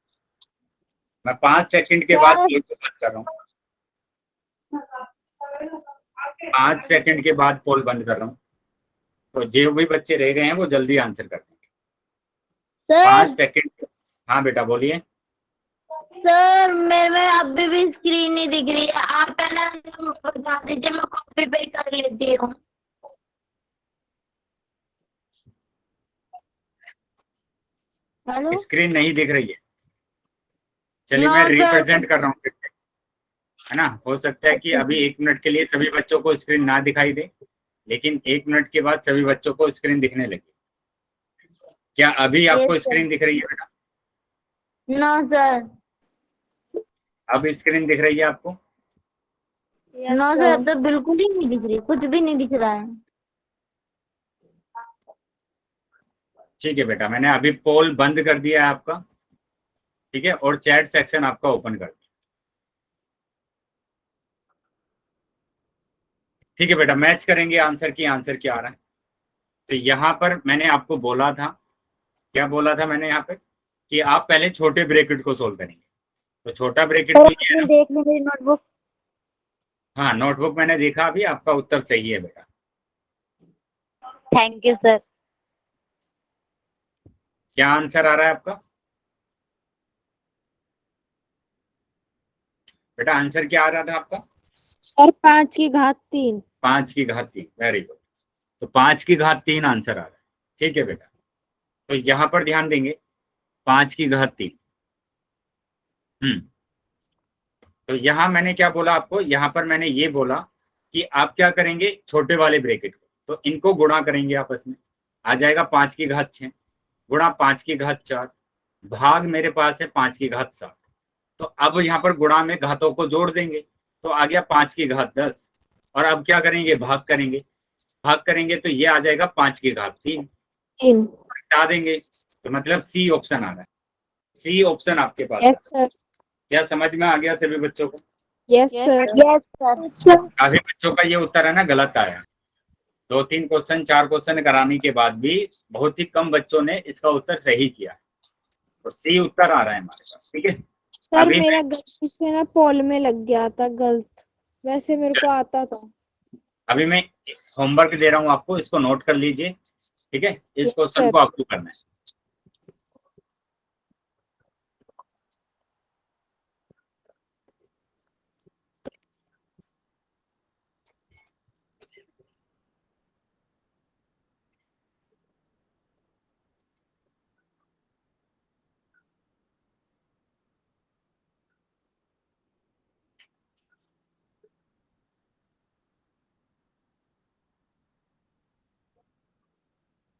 मैं 5 सेकंड के बाद पोल को बंद कर रहा हूँ। 5 सेकंड के बाद पोल बंद कर रहा हूँ। तो जो भी बच्चे रह गए हैं वो जल्दी आंसर कर देंगे। Sir 5 second. हाँ बेटा बोलिए। सर मेरे में अभी भी स्क्रीन नहीं दिख रही है, आप है ना बता दीजिए, मैं कॉपी पे कर लेती हूँ। हेलो स्क्रीन नहीं दिख रही है। चलिए ना मैं सर। रिप्रेजेंट कर रहा हूँ फिर से, है ना। हो सकता है कि अभी 1 मिनट के लिए सभी बच्चों को स्क्रीन ना दिखाई दे, लेकिन 1 मिनट के बाद सभी बच्चों को स्क्रीन दिखने लगी। क्या अभी आपको यस सर। स्क्रीन दिख रही है बेटा? No sir. अब स्क्रीन दिख रही है आपको? नो सर, तो बिल्कुल ही नहीं दिख रही, कुछ भी नहीं दिख रहा है। ठीक है बेटा, मैंने अभी पोल बंद कर दिया है आपका, ठीक है, और चैट सेक्शन आपका ओपन कर दिया। ठीक है बेटा, मैच करेंगे आंसर की, आंसर क्या आ रहा है। तो यहाँ पर मैंने आपको बोला था, क्या बोला था मैंने यहाँ पे, कि आप पहले छोटे ब्रैकेट को सोल्व करेंगे। तो छोटा ब्रैकेट तो ये है। देख ली मेरी नोटबुक। हाँ, नोटबुक मैंने देखा, अभी आपका उत्तर सही है बेटा। Thank you sir. क्या आंसर आ रहा है आपका बेटा? आंसर क्या आ रहा था आपका? सर 5 की घात 3। 5 की घात 3, वेरी गुड। तो 5 की घात 3 आंसर आ रहा है। ठीक है बेटा, तो यहाँ पर ध्यान देंगे, 5 की घात 3। तो यहाँ मैंने क्या बोला आपको, यहाँ पर मैंने ये बोला कि आप क्या करेंगे, छोटे वाले ब्रैकेट को, तो इनको गुणा करेंगे आपस में। आ जाएगा 5 की घात 6 गुणा 5 की घात 4 भाग मेरे पास है 5 की घात 7। तो अब यहाँ पर गुणा में घातों को जोड़ देंगे, तो आ गया 5 की घात 10। और अब क्या करेंगे, भाग करेंगे। भाग करेंगे तो ये आ जाएगा 5 की घात 3। हटा देंगे, तो मतलब सी ऑप्शन आ रहा है। सी ऑप्शन आपके पास यस सर। क्या समझ में आ गया सभी बच्चों को? Yes sir. Yes sir. काफी बच्चों का ये उत्तर है ना गलत आया। 2-3 क्वेश्चन 4 क्वेश्चन कराने के बाद भी बहुत ही कम बच्चों ने इसका उत्तर सही किया। तो सी उत्तर आ रहा है हमारे पास, ठीक है। सर अभी मेरा गलती से ना पोल में लग गया था गलत, वैसे मेरे को आता था। अभी मैं होमवर्क दे रहा हूँ आपको, इसको नोट कर लीजिए, ठीक है। इस Yes, क्वेश्चन sir. को आपको करना है।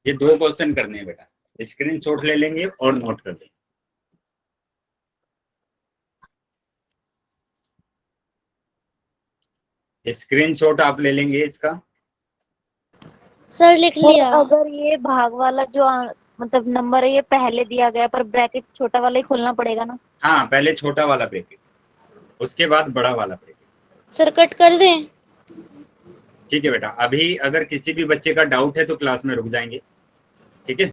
ये 2 क्वेश्चन करने हैं बेटा, स्क्रीनशॉट ले लेंगे और नोट कर लेंगे। स्क्रीनशॉट आप ले लेंगे इसका। सर लिख लिया। अगर ये भाग वाला जो मतलब नंबर है ये पहले दिया गया, पर ब्रैकेट छोटा वाला ही खोलना पड़ेगा ना? हाँ, पहले छोटा वाला ब्रैकेट, उसके बाद बड़ा वाला ब्रैकेट। सर कट कर दें? ठीक है बेटा, अभी अगर किसी भी बच्चे का डाउट है तो क्लास में रुक जाएंगे, ठीक है।